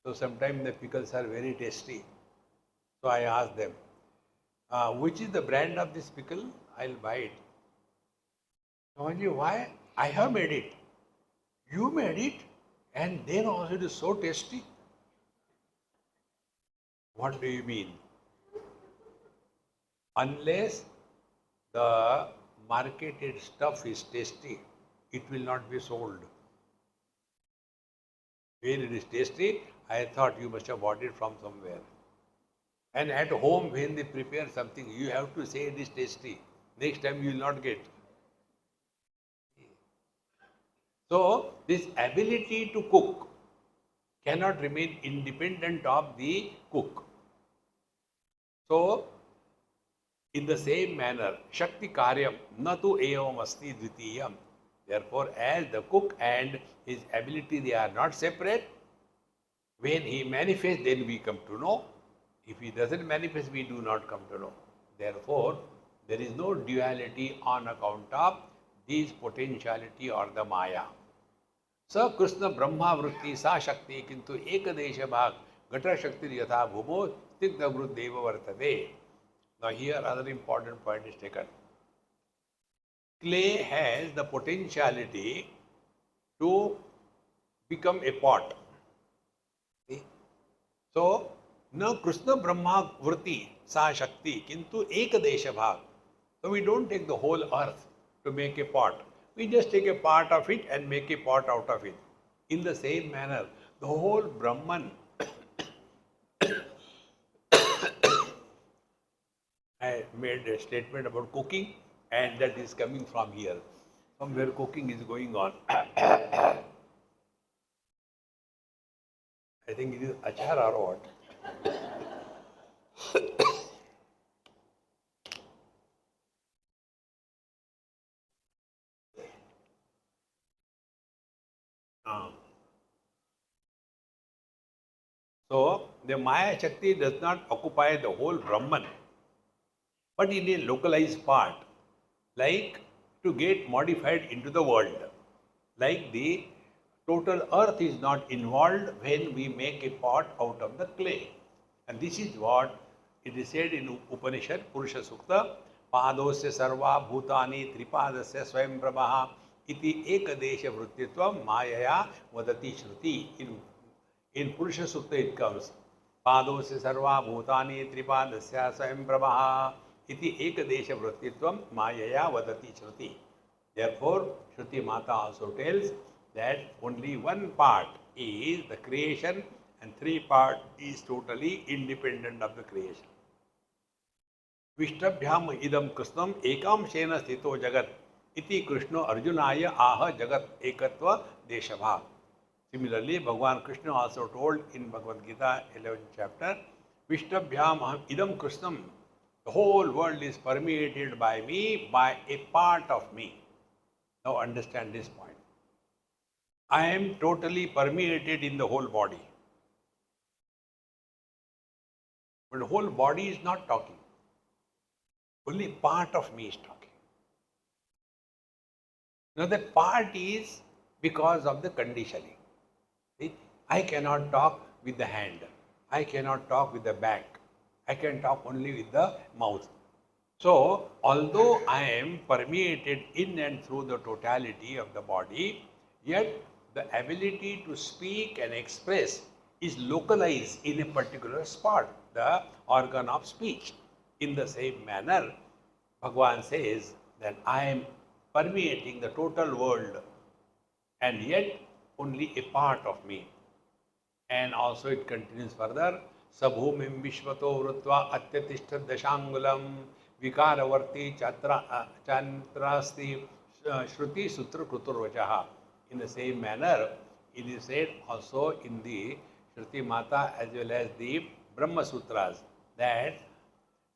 So sometimes the pickles are very tasty. So I ask them, which is the brand of this pickle? I'll buy it. Why? I have made it. You made it? And then also it is so tasty. What do you mean? Unless the marketed stuff is tasty, it will not be sold. When it is tasty, I thought you must have bought it from somewhere. And at home, when they prepare something, you have to say it is tasty. Next time you will not get. So, this ability to cook cannot remain independent of the cook. So, in the same manner, Shakti Karyam Natu Evam Asti Dvitiyam. Therefore, as the cook and his ability, they are not separate. When he manifests, then we come to know. If he doesn't manifest, we do not come to know. Therefore, there is no duality on account of this potentiality or the Maya. स कृष्ण ब्रह्मा वृत्ति सा शक्ति किंतु एक देश भाग घट शक्ति यथा भूमो स्निग्ध वृद्देव वर्तते. Now here another important point is taken. Clay has the potentiality to become a pot. See? So, न कृष्ण ब्रह्मा वृत्ति सा शक्ति किंतु एक देश भाग. So we don't take the whole earth to make a pot. We just take a part of it and make a pot out of it. In the same manner, the whole Brahman, I made a statement about cooking, and that is coming from here. Somewhere cooking is going on. I think it is achar or what? So, the Maya Shakti does not occupy the whole Brahman, but in a localized part, like to get modified into the world. Like the total earth is not involved when we make a pot out of the clay. And this is what it is said in Upanishad, Purusha Sukta, Padosya sarva bhutani tripadasya swayam prabha iti ekadesha vrittitvam mayaya vadati shruti. In Purusha Sukta it comes, Padosya sarva bhutani tripadasya swayam prabha iti ekadesha vrittitvam mayaya vadati shruti. Therefore, Shruti Mata also tells that only one part is the creation and three part is totally independent of the creation. Vishtabhyam idam krishnam ekam shena sthito jagat iti krishno arjunaya aha jagat ekatva deshabha. Similarly, Bhagavan Krishna also told in Bhagavad Gita 11th chapter, Vishtabhyam idam krishnam, the whole world is permeated by me, by a part of me. Now understand this point. I am totally permeated in the whole body. But the whole body is not talking. Only part of me is talking. Now that part is because of the conditioning. See? I cannot talk with the hand. I cannot talk with the back. I can talk only with the mouth. So, although I am permeated in and through the totality of the body, yet the ability to speak and express is localized in a particular spot, the organ of speech. In the same manner, Bhagavan says that I am permeating the total world and yet only a part of me. And also it continues further, Sabhumim Vishvato Vrutva Atyatishta Dashangulam Vikaravarti Chantrasti Shruti Sutra Kruturvachaha. In the same manner, it is said also in the Shruti Mata as well as the Brahma Sutras that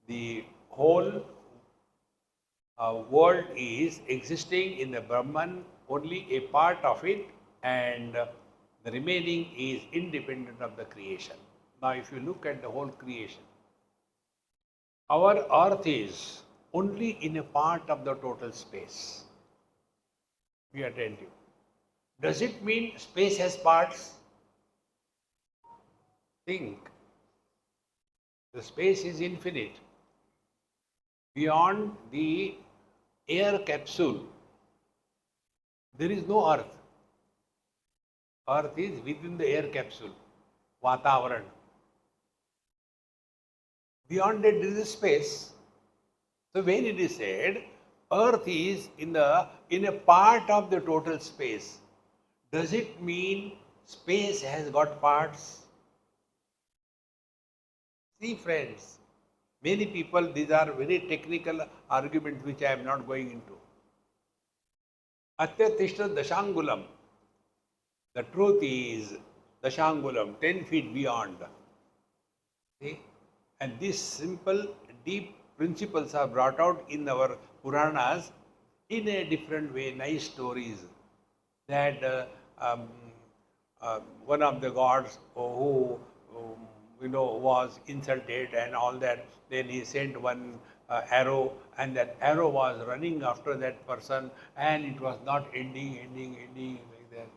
the whole world is existing in the Brahman, only a part of it, and the remaining is independent of the creation. Now, if you look at the whole creation, our earth is only in a part of the total space. Be attentive. Does it mean space has parts? Think. The space is infinite. Beyond the air capsule, there is no earth. Earth is within the air capsule, Vatavaran. Beyond that, there is a space. So when it is said, earth is in a part of the total space, does it mean space has got parts? See friends, many people, these are very technical arguments which I am not going into. Atyatishta dashangulam. The truth is dashangulam, 10 feet beyond. See? And these simple, deep principles are brought out in our Puranas in a different way, nice stories. That one of the gods who was insulted and all that, then he sent one arrow, and that arrow was running after that person, and it was not ending like that.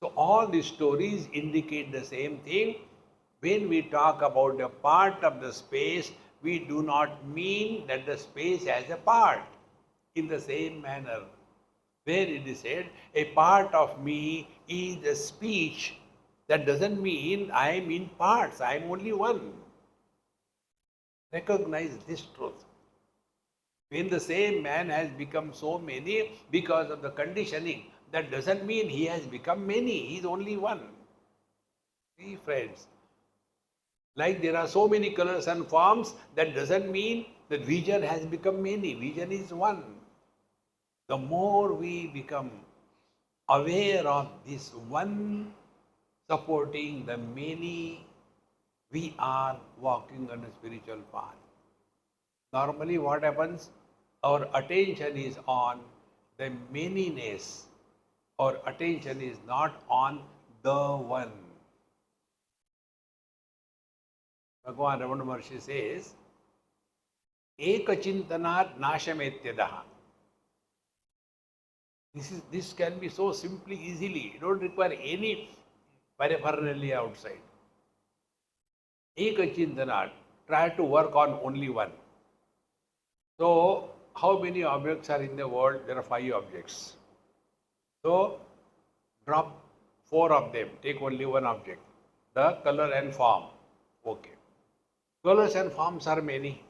So all these stories indicate the same thing. When we talk about a part of the space, we do not mean that the space has a part. In the same manner, where it is said, a part of me is a speech, that doesn't mean I am in parts, I am only one. Recognize this truth. When the same man has become so many because of the conditioning, that doesn't mean he has become many, he is only one. See friends, like there are so many colors and forms, that doesn't mean that vision has become many, vision is one. The more we become aware of this one supporting the many, we are walking on a spiritual path. Normally what happens? Our attention is on the manyness. Our attention is not on the one. Bhagavan Ramana Maharshi says, Ekachintanat nashametyadaha. This can be so simply, easily. You don't require any paraphernalia outside. Ekachintanat, try to work on only one. So, how many objects are in the world? There are 5 objects. So, drop 4 of them. Take only one object. The color and form. Okay. Colors and forms are many.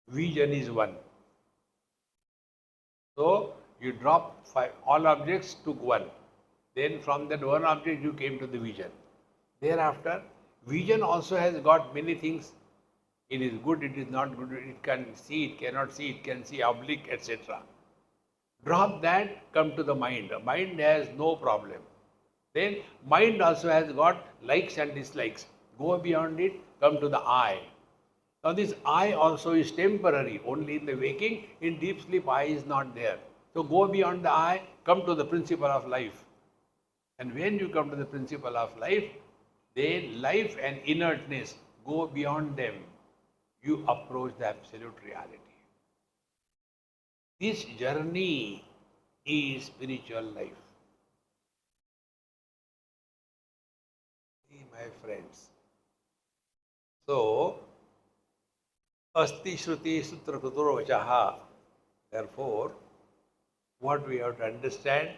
Vision is one. So, you drop 5, all objects, took one. Then from that one object you came to the vision. Thereafter, vision also has got many things. It is good, it is not good, it can see, it cannot see, it can see oblique, etc. Drop that, come to the mind. Mind has no problem. Then mind also has got likes and dislikes. Go beyond it, come to the eye. Now this eye also is temporary, only in the waking. In deep sleep, eye is not there. So go beyond the eye, come to the principle of life. And when you come to the principle of life, then life and inertness, go beyond them. You approach the absolute reality. This journey is spiritual life. See, my friends. So, Asti Shruti Sutra Kuturo Vachaha. Therefore, what we have to understand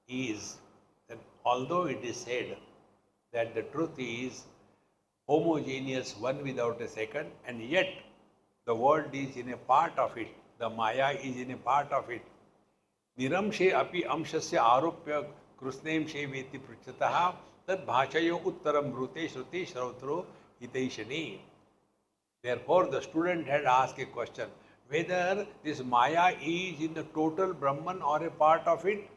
is that although it is said that the truth is homogeneous, one without a second, and yet the world is in a part of it, the Maya is in a part of it. Niramshe api amshasya aropya krusnem she veti pruchataha tad bhachayo uttaram brute shruti shrautro hitaishani. Therefore, the student had asked a question, whether this Maya is in the total Brahman or a part of it.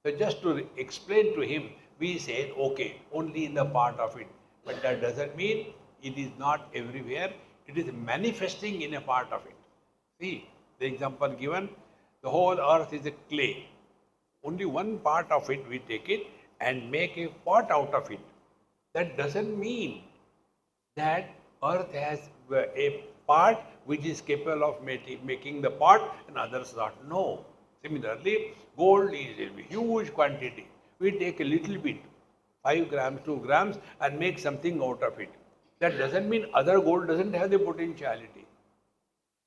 So just to explain to him, we said, okay, only in the part of it. But that doesn't mean it is not everywhere. It is manifesting in a part of it. See, the example given, the whole earth is a clay. Only one part of it we take it and make a pot out of it. That doesn't mean that earth has a part which is capable of making the pot and others not. No. Similarly, gold is a huge quantity. We take a little bit, 5 grams, 2 grams, and make something out of it. That doesn't mean other gold doesn't have the potentiality.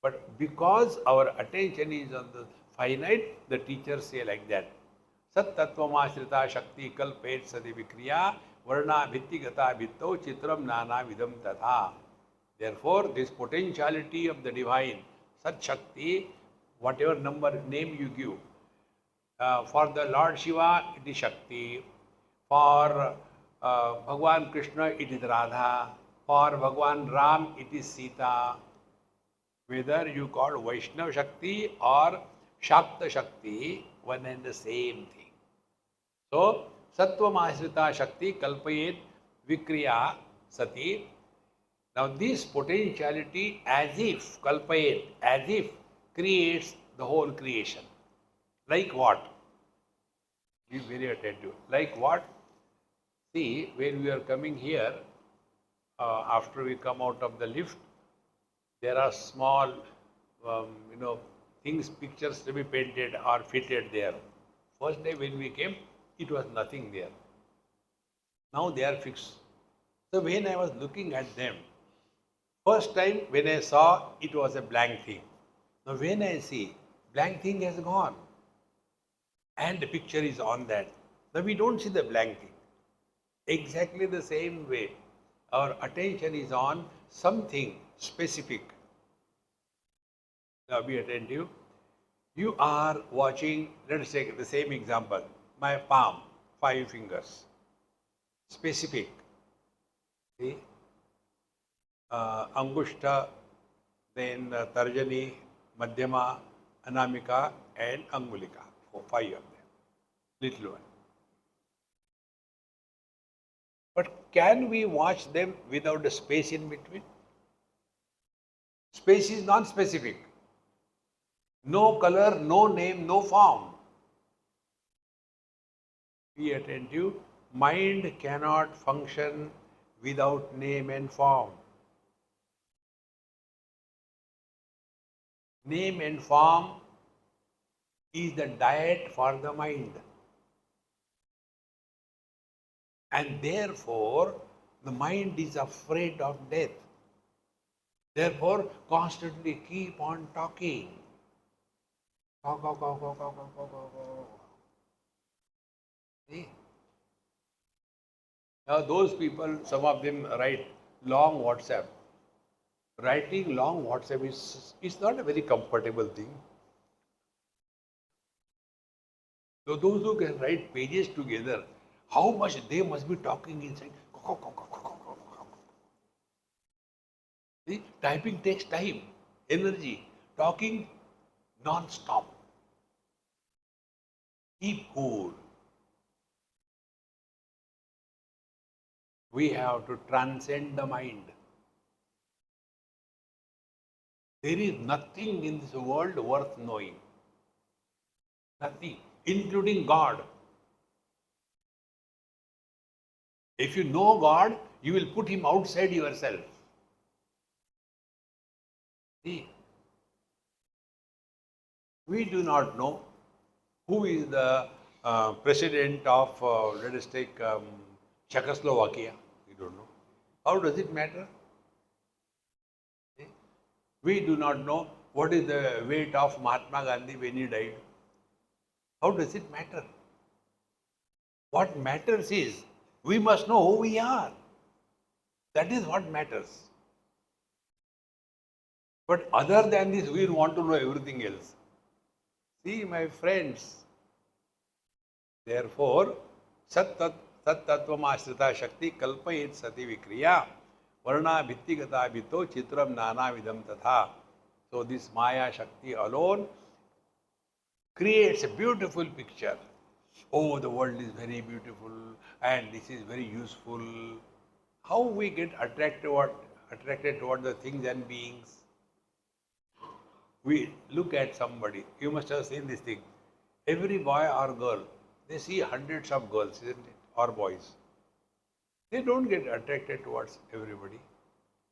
But because our attention is on the finite, the teachers say like that. Sat tattvamāśrita shakti kalpet sadi vikriya varna bhittigata bhittau chitram nana vidam tatha. Therefore, this potentiality of the divine, Sat Shakti, whatever name you give, for the Lord Shiva, it is Shakti. For Bhagwan Krishna, it is Radha. For Bhagwan Ram, it is Sita. Whether you call Vaishnav Shakti or Shakta Shakti, one and the same thing. So, Sattvam Ashrita Shakti Kalpayet Vikriya Sati. Now, this potentiality as if, Kalpayet, as if creates the whole creation. Like what? Be very attentive. Like what? See, when we are coming here, after we come out of the lift, there are small, things, pictures to be painted or fitted there. First day when we came, it was nothing there. Now they are fixed. So when I was looking at them, first time when I saw, it was a blank thing. Now when I see, blank thing has gone. And the picture is on that. Now we don't see the blank thing. Exactly the same way, our attention is on something specific. Now be attentive. You are watching, let us take the same example, my palm, 5 fingers, specific. See? Angushta, then Tarjani, Madhyama, Anamika and Angulika, 5 of them, little one. But can we watch them without a space in between? Space is non-specific. No color, no name, no form. Be attentive. Mind cannot function without name and form. Name and form is the diet for the mind. And therefore, the mind is afraid of death. Therefore, constantly keep on talking. See? Now, those people, some of them write long WhatsApp. Writing long WhatsApp is not a very comfortable thing. So, those who can write pages together, how much they must be talking inside. See, typing takes time, energy. Talking non-stop. Keep cool. We have to transcend the mind. There is nothing in this world worth knowing. Nothing, including God. If you know God, you will put Him outside yourself. See, we do not know who is the president of, let us take Czechoslovakia. We don't know. How does it matter? See? We do not know what is the weight of Mahatma Gandhi when he died. How does it matter? What matters is, we must know who we are. That is what matters. But other than this, we want to know everything else. See, my friends, therefore, Sat Tattvam Ashrita Shakti Kalpayet Sati Vikriya Varna Bhittigata Bhito Chitram Nana Vidam Tatha. So this Maya Shakti alone creates a beautiful picture. Oh, the world is very beautiful and this is very useful. How we get attracted toward the things and beings? We look at somebody. You must have seen this thing. Every boy or girl, they see hundreds of girls, isn't it? Or boys. They don't get attracted towards everybody.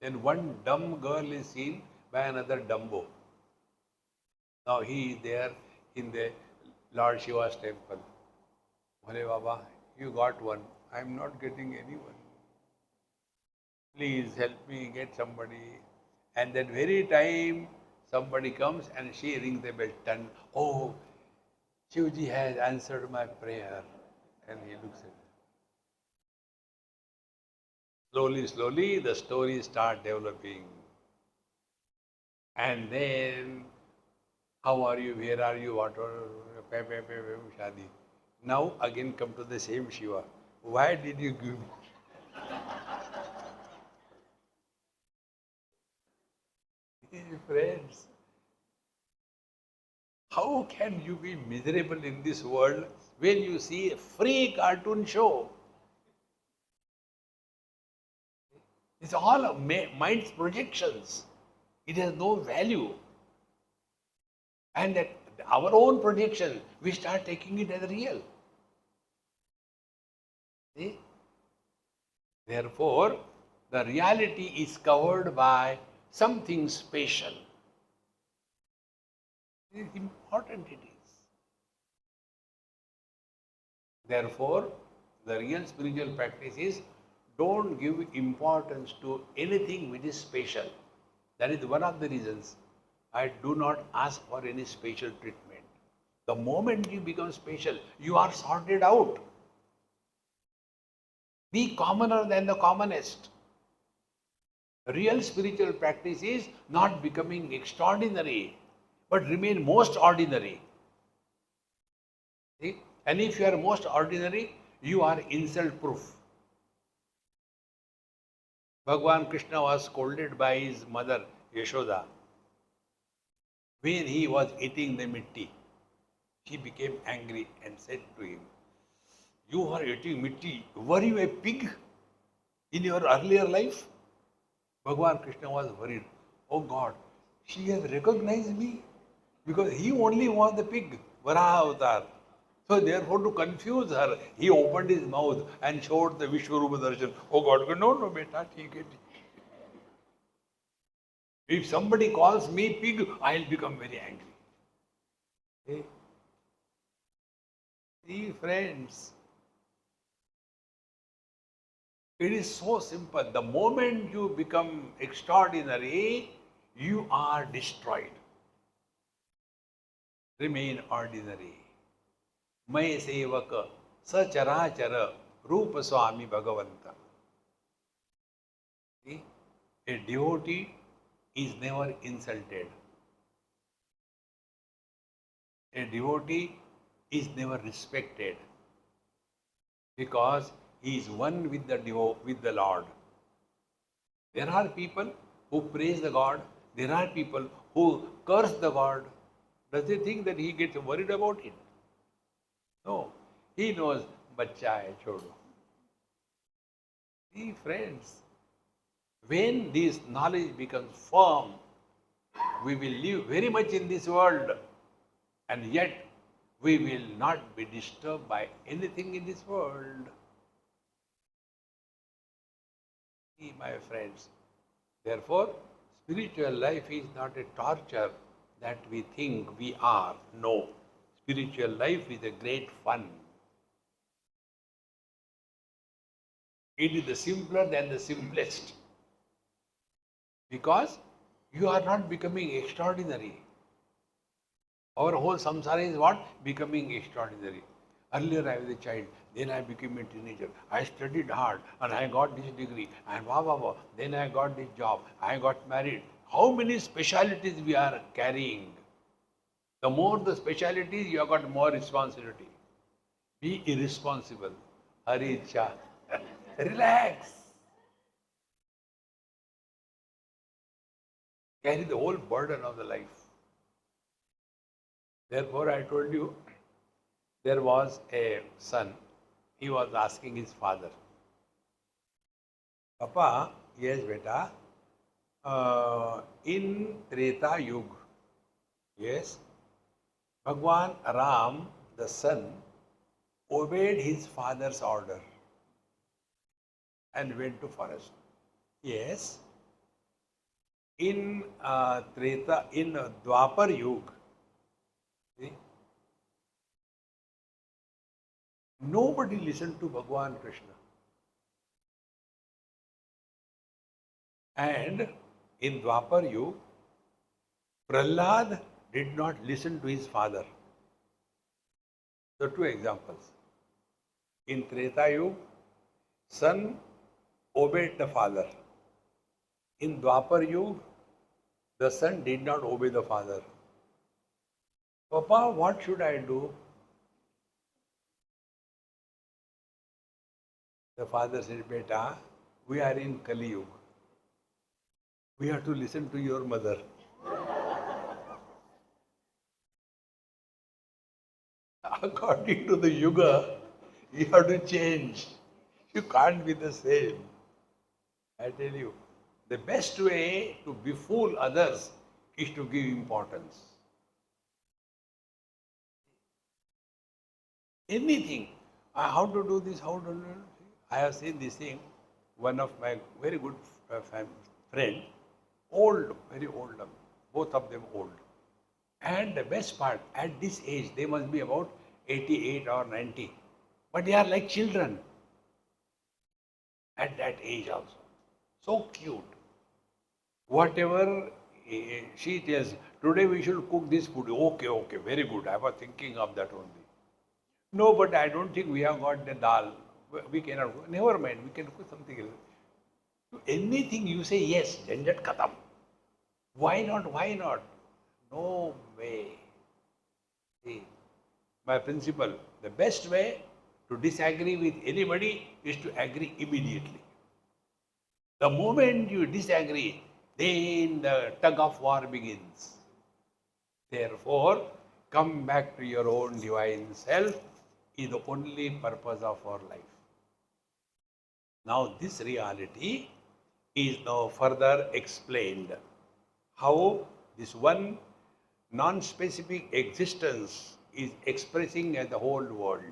Then one dumb girl is seen by another dumbo. Now he is there in the Lord Shiva's temple. Hare Baba, you got one. I am not getting anyone. Please help me get somebody. And that very time somebody comes and she rings the bell. And oh, Shivji has answered my prayer. And he looks at it. Slowly, slowly, the stories start developing. And then, how are you? Where are you? What are you? Shadi. Now again come to the same Shiva. Why did you give me? Friends, how can you be miserable in this world when you see a free cartoon show? It's all a mind's projections. It has no value. And that our own projection, we start taking it as real. See? Therefore, the reality is covered by something special. How important it is. Therefore, the real spiritual practice is don't give importance to anything which is special. That is one of the reasons I do not ask for any special treatment. The moment you become special, you are sorted out. Be commoner than the commonest. Real spiritual practice is not becoming extraordinary, but remain most ordinary. See? And if you are most ordinary, you are insult proof. Bhagwan Krishna was scolded by his mother Yashoda when he was eating the mitti. She became angry and said to him, "You are eating mitti. Were you a pig in your earlier life?" Bhagwan Krishna was worried. Oh God, she has recognized me because he only was the pig, Varaha Avatar. So therefore, to confuse her, he opened his mouth and showed the Vishwarupa Darshan. Oh God, no, beta, take it. If somebody calls me pig, I'll become very angry. Hey. See, friends, it is so simple. The moment you become extraordinary, you are destroyed. Remain ordinary. May sevaka sachara rupa Swami Bhagavanta. See? A devotee is never insulted. A devotee is never respected because he is one with the Lord. There are people who praise the God. There are people who curse the God. Does he think that he gets worried about it? No. He knows, bachcha hai, chodo. See, friends, when this knowledge becomes firm, we will live very much in this world, and yet we will not be disturbed by anything in this world. See, my friends, therefore, spiritual life is not a torture that we think we are. No. Spiritual life is a great fun. It is the simpler than the simplest. Because you are not becoming extraordinary. Our whole samsara is what? Becoming extraordinary. Earlier I was a child, then I became a teenager. I studied hard and I got this degree and then I got this job. I got married. How many specialities we are carrying? The more the specialities, you have got more responsibility. Be irresponsible. Haricha. Relax. Carry the whole burden of the life. Therefore, I told you, there was a son. He was asking his father, Papa, yes, beta, in Treta Yuga, yes, Bhagwan Ram, the son, obeyed his father's order and went to forest. Yes, in Dwapar Yuga, see, nobody listened to Bhagwan Krishna. And in Dwapar Yuga, Prahlad did not listen to his father. So, two examples. In Treta Yuga, son obeyed the father. In Dwapar Yuga, the son did not obey the father. Papa, what should I do? The father said, Beta, we are in Kali Yuga. We have to listen to your mother. According to the Yuga, you have to change. You can't be the same. I tell you, the best way to befool others is to give importance. Anything. How to do this, how to do it. I have seen this thing. One of my very good friend, old, very old, both of them old. And the best part, at this age, they must be about 88 or 90. But they are like children at that age also. So cute. Whatever she tells, today we should cook this food. Okay, okay, very good. I was thinking of that only. No, but I don't think we have got the dal. We cannot cook. Never mind, we can cook something else. To anything you say yes, janjat khatam. Why not? Why not? No way. See, my principle, the best way to disagree with anybody is to agree immediately. The moment you disagree, then the tug of war begins. Therefore, come back to your own divine self is the only purpose of our life. Now, this reality is now further explained. How this one non-specific existence is expressing as the whole world.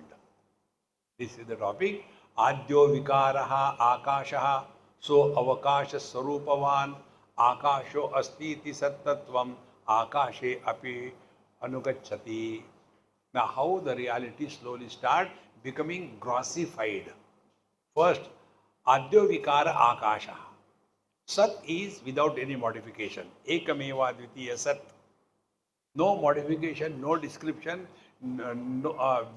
This is the topic. Adyo vikaraha akashaha so avakasha sarupavan akasho astiti sattvatvam akashe api anugacchati. Now how the reality slowly start becoming grossified. First, adyo vikara akasha. Sat is without any modification. Ekameva dvitiya sat. No modification, no description,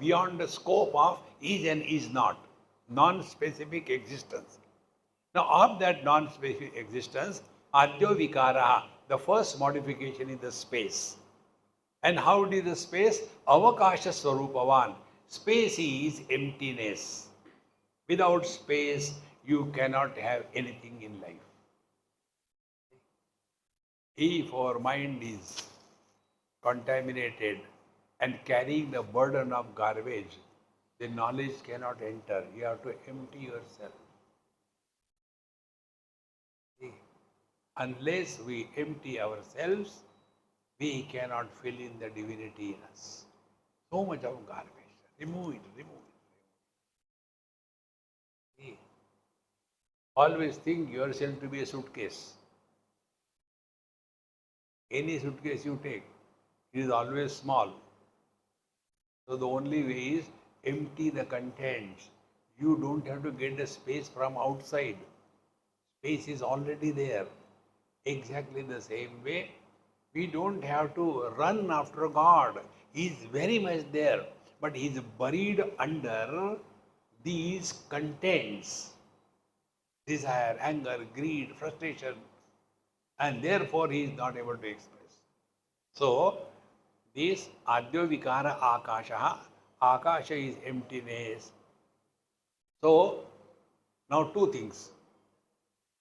beyond the scope of is and is not. Non-specific existence. Now, of that non-specific existence, adyo vikaraha, the first modification is the space. And how is the space? Avakasha swarupavan. Space is emptiness. Without space, you cannot have anything in life. If our mind is contaminated and carrying the burden of garbage, the knowledge cannot enter. You have to empty yourself. See, unless we empty ourselves, we cannot fill in the divinity in us. So much of garbage. Remove it, remove it. See, always think yourself to be a suitcase. Any suitcase you take, it is always small. So the only way is empty the contents. You don't have to get the space from outside. Space is already there. Exactly the same way, we don't have to run after God. He is very much there. But he is buried under these contents. Desire, anger, greed, frustration. And therefore he is not able to express. So, this adyo vikara akasha, akasha is emptiness. So, now two things.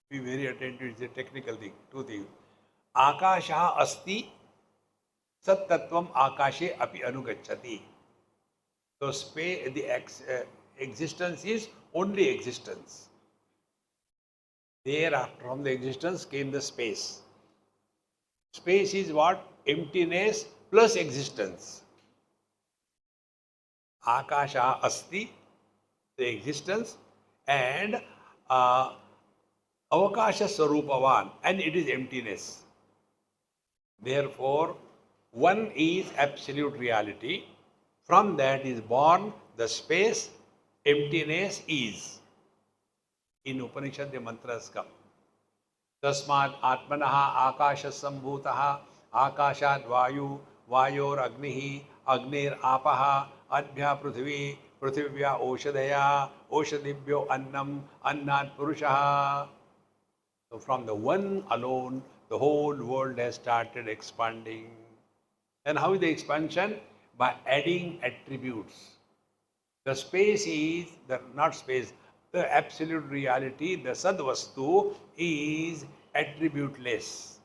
Be very attentive, it's a technical thing. Two things. Akasha asti, sat tattvam akashe api anugacchati. So, the existence is only existence. Thereafter, from the existence came the space. Space is what? Emptiness plus existence. Akasha asti, the existence, and avakasha sarupavan, and it is emptiness. Therefore, one is absolute reality. From that is born the space, emptiness is. In Upanishad, the mantras come. Tasmat atmanaha akasha sambhutaha akashat vayu vayor agnihi agnir apaha adbhya prithvi prithivya oshadaya oshadibhyo annam annat purushaha. So from the one alone, the whole world has started expanding. And how is the expansion? By adding attributes. The space is, not space, The absolute reality, the Sadvastu, is attributeless,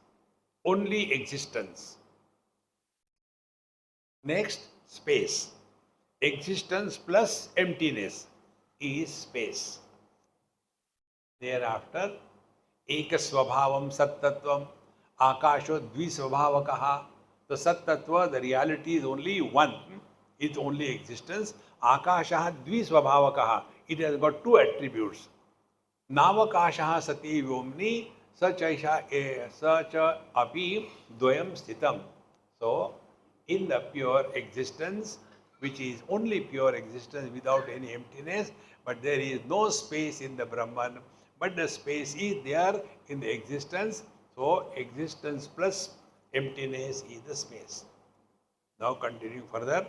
only existence. Next, space. Existence plus emptiness is space. Thereafter, Ekasvabhavam Sattattvam, Akasho Dvisvabhavakaha. The Sattattva, the reality is only one, it's only existence. Akashaha Dvisvabhavakaha, it has got two attributes. Navakashaha Sati Vyomni, Sacha Api Dvayam Sthitam. So, in the pure existence, which is only pure existence without any emptiness, but there is no space in the Brahman, but the space is there in the existence. So, existence plus emptiness is the space. Now, continuing further.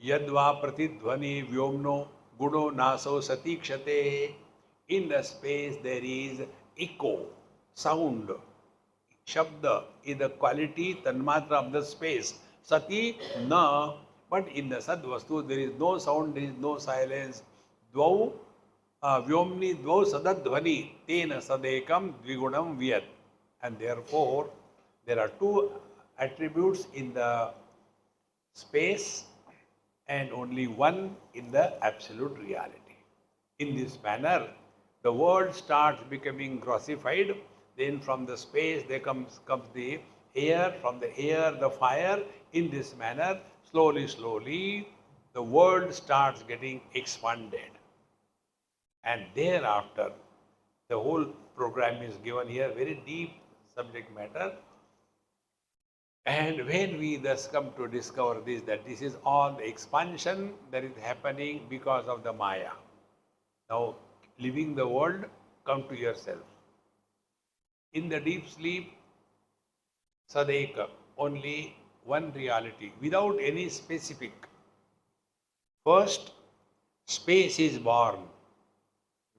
Yadva pratidhvani vyomno guno naso satikshate. In the space there is echo, sound. Shabda is the quality, tanmatra of the space. Sati, na. But in the Sadvastu, there is no sound, there is no silence. Dvau, vyomni dvau sadadhvani, tena sadekam dvigunam vyat. And therefore, there are two attributes in the space and only one in the absolute reality. In this manner, the world starts becoming grossified. Then from the space there comes the air, from the air the fire. In this manner, slowly, the world starts getting expanded. And thereafter, the whole program is given here, very deep subject matter. And when we thus come to discover this, that this is all the expansion that is happening because of the Maya. Now, leaving the world, come to yourself. In the deep sleep, Sadeka, only one reality, without any specific. First, space is born,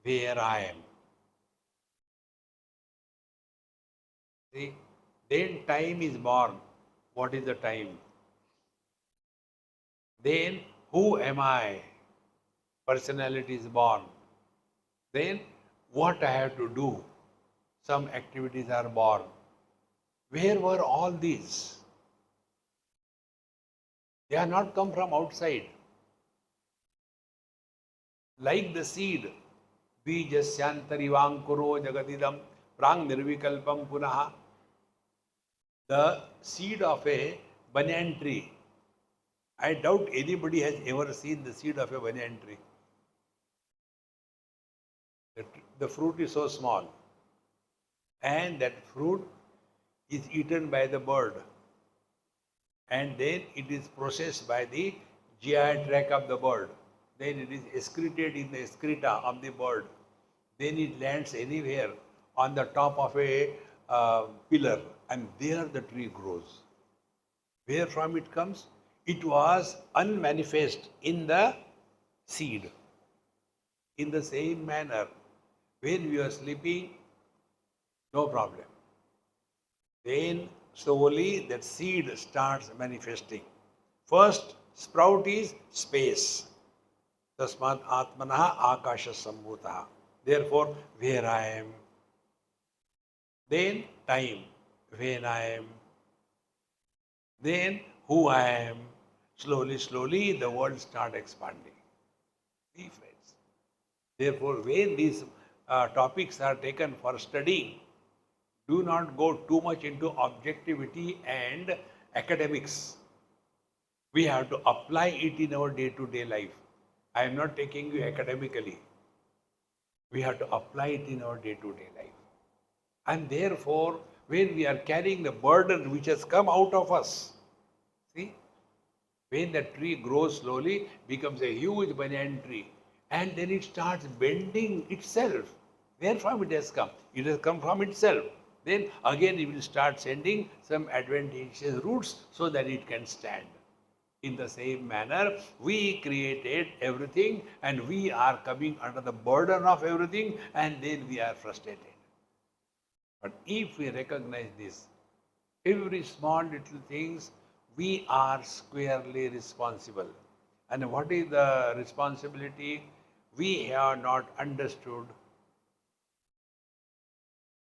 where I am. See? Then time is born. What is the time? Then, who am I? Personality is born. Then, what I have to do? Some activities are born. Where were all these? They are not come from outside. Like the seed, Bijasyantarivangkuro jagadidam prang nirvikalpam punaha. The seed of a banyan tree. I doubt anybody has ever seen the seed of a banyan tree. The fruit is so small. And that fruit is eaten by the bird. And then it is processed by the GI tract of the bird. Then it is excreted in the excreta of the bird. Then it lands anywhere on the top of a pillar, and there the tree grows. Where from it comes? It was unmanifest in the seed. In the same manner, when we are sleeping, no problem. Then slowly that seed starts manifesting. First sprout is space. Tasmat atmanaha akasha sambhutaha. Therefore, where I am. Then time, when I am. Then who I am. Slowly, the world starts expanding. See, friends. Therefore, when these topics are taken for studying, do not go too much into objectivity and academics. We have to apply it in our day-to-day life. I am not taking you academically. We have to apply it in our day-to-day life. And therefore, when we are carrying the burden which has come out of us, see, when the tree grows slowly, becomes a huge banyan tree, and then it starts bending itself. Where from it has come? It has come from itself. Then again it will start sending some adventitious roots so that it can stand. In the same manner, we created everything and we are coming under the burden of everything, and then we are frustrated. But if we recognize this, every small little things, we are squarely responsible. And what is the responsibility? we have not understood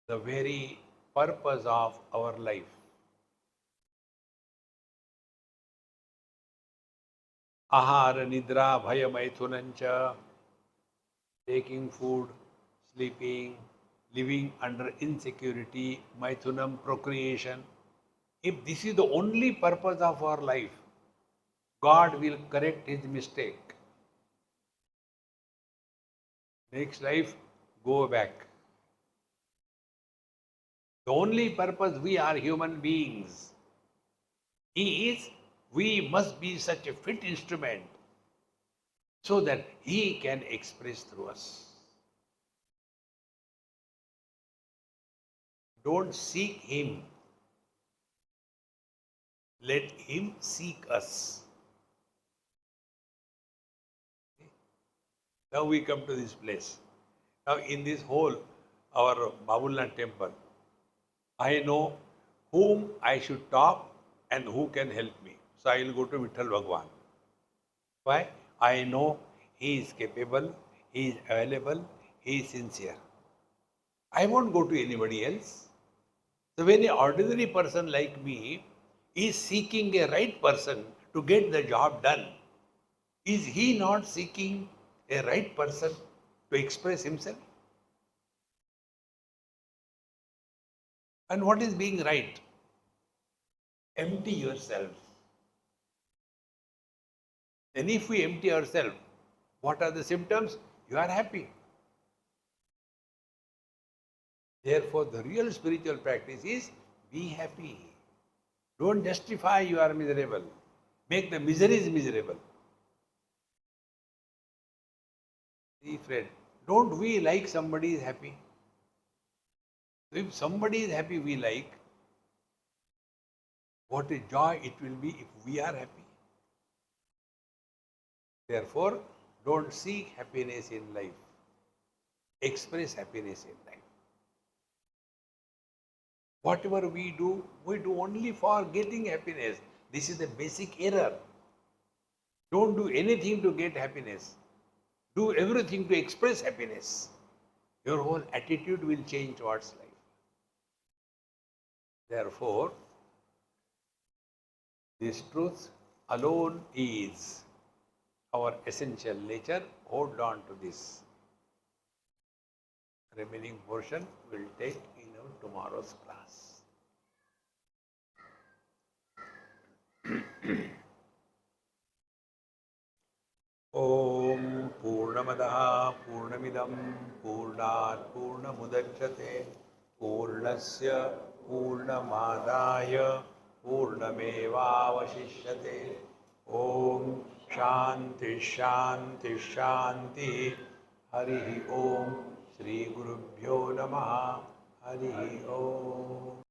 the very purpose of our life. Ahara, Nidra, Bhaya, Maithunancha, taking food, sleeping, living under insecurity, Maithunam, procreation. If this is the only purpose of our life, God will correct his mistake. Next life, go back. The only purpose we are human beings is we must be such a fit instrument so that he can express through us. Don't seek him. Let him seek us. Now we come to this place. Now in this whole, our Babulnath temple, I know whom I should talk and who can help me. So I will go to Vitthal Bhagwan. Why? I know he is capable, he is available, he is sincere. I won't go to anybody else. So when an ordinary person like me is seeking a right person to get the job done, is he not seeking a right person to express himself? And what is being right? Empty yourself. Then if we empty ourselves, what are the symptoms? You are happy. Therefore, the real spiritual practice is be happy. Don't justify you are miserable. Make the miseries miserable. See, friend, don't we like somebody is happy? If somebody is happy, we like. What a joy it will be if we are happy. Therefore, don't seek happiness in life. Express happiness in life. Whatever we do only for getting happiness. This is the basic error. Don't do anything to get happiness. Do everything to express happiness. Your whole attitude will change towards life. Therefore, this truth alone is our essential nature. Hold on to this. Remaining portion will take in our tomorrow's class. Om Purnamadaha Purnamidam Purnat Purnamudachyate Purnasya Purnamadaya Purnamevavashishyate. Om Shanti Shanti Shanti. Hari Om. Shri Gurubhyo Namaha. Hari Om.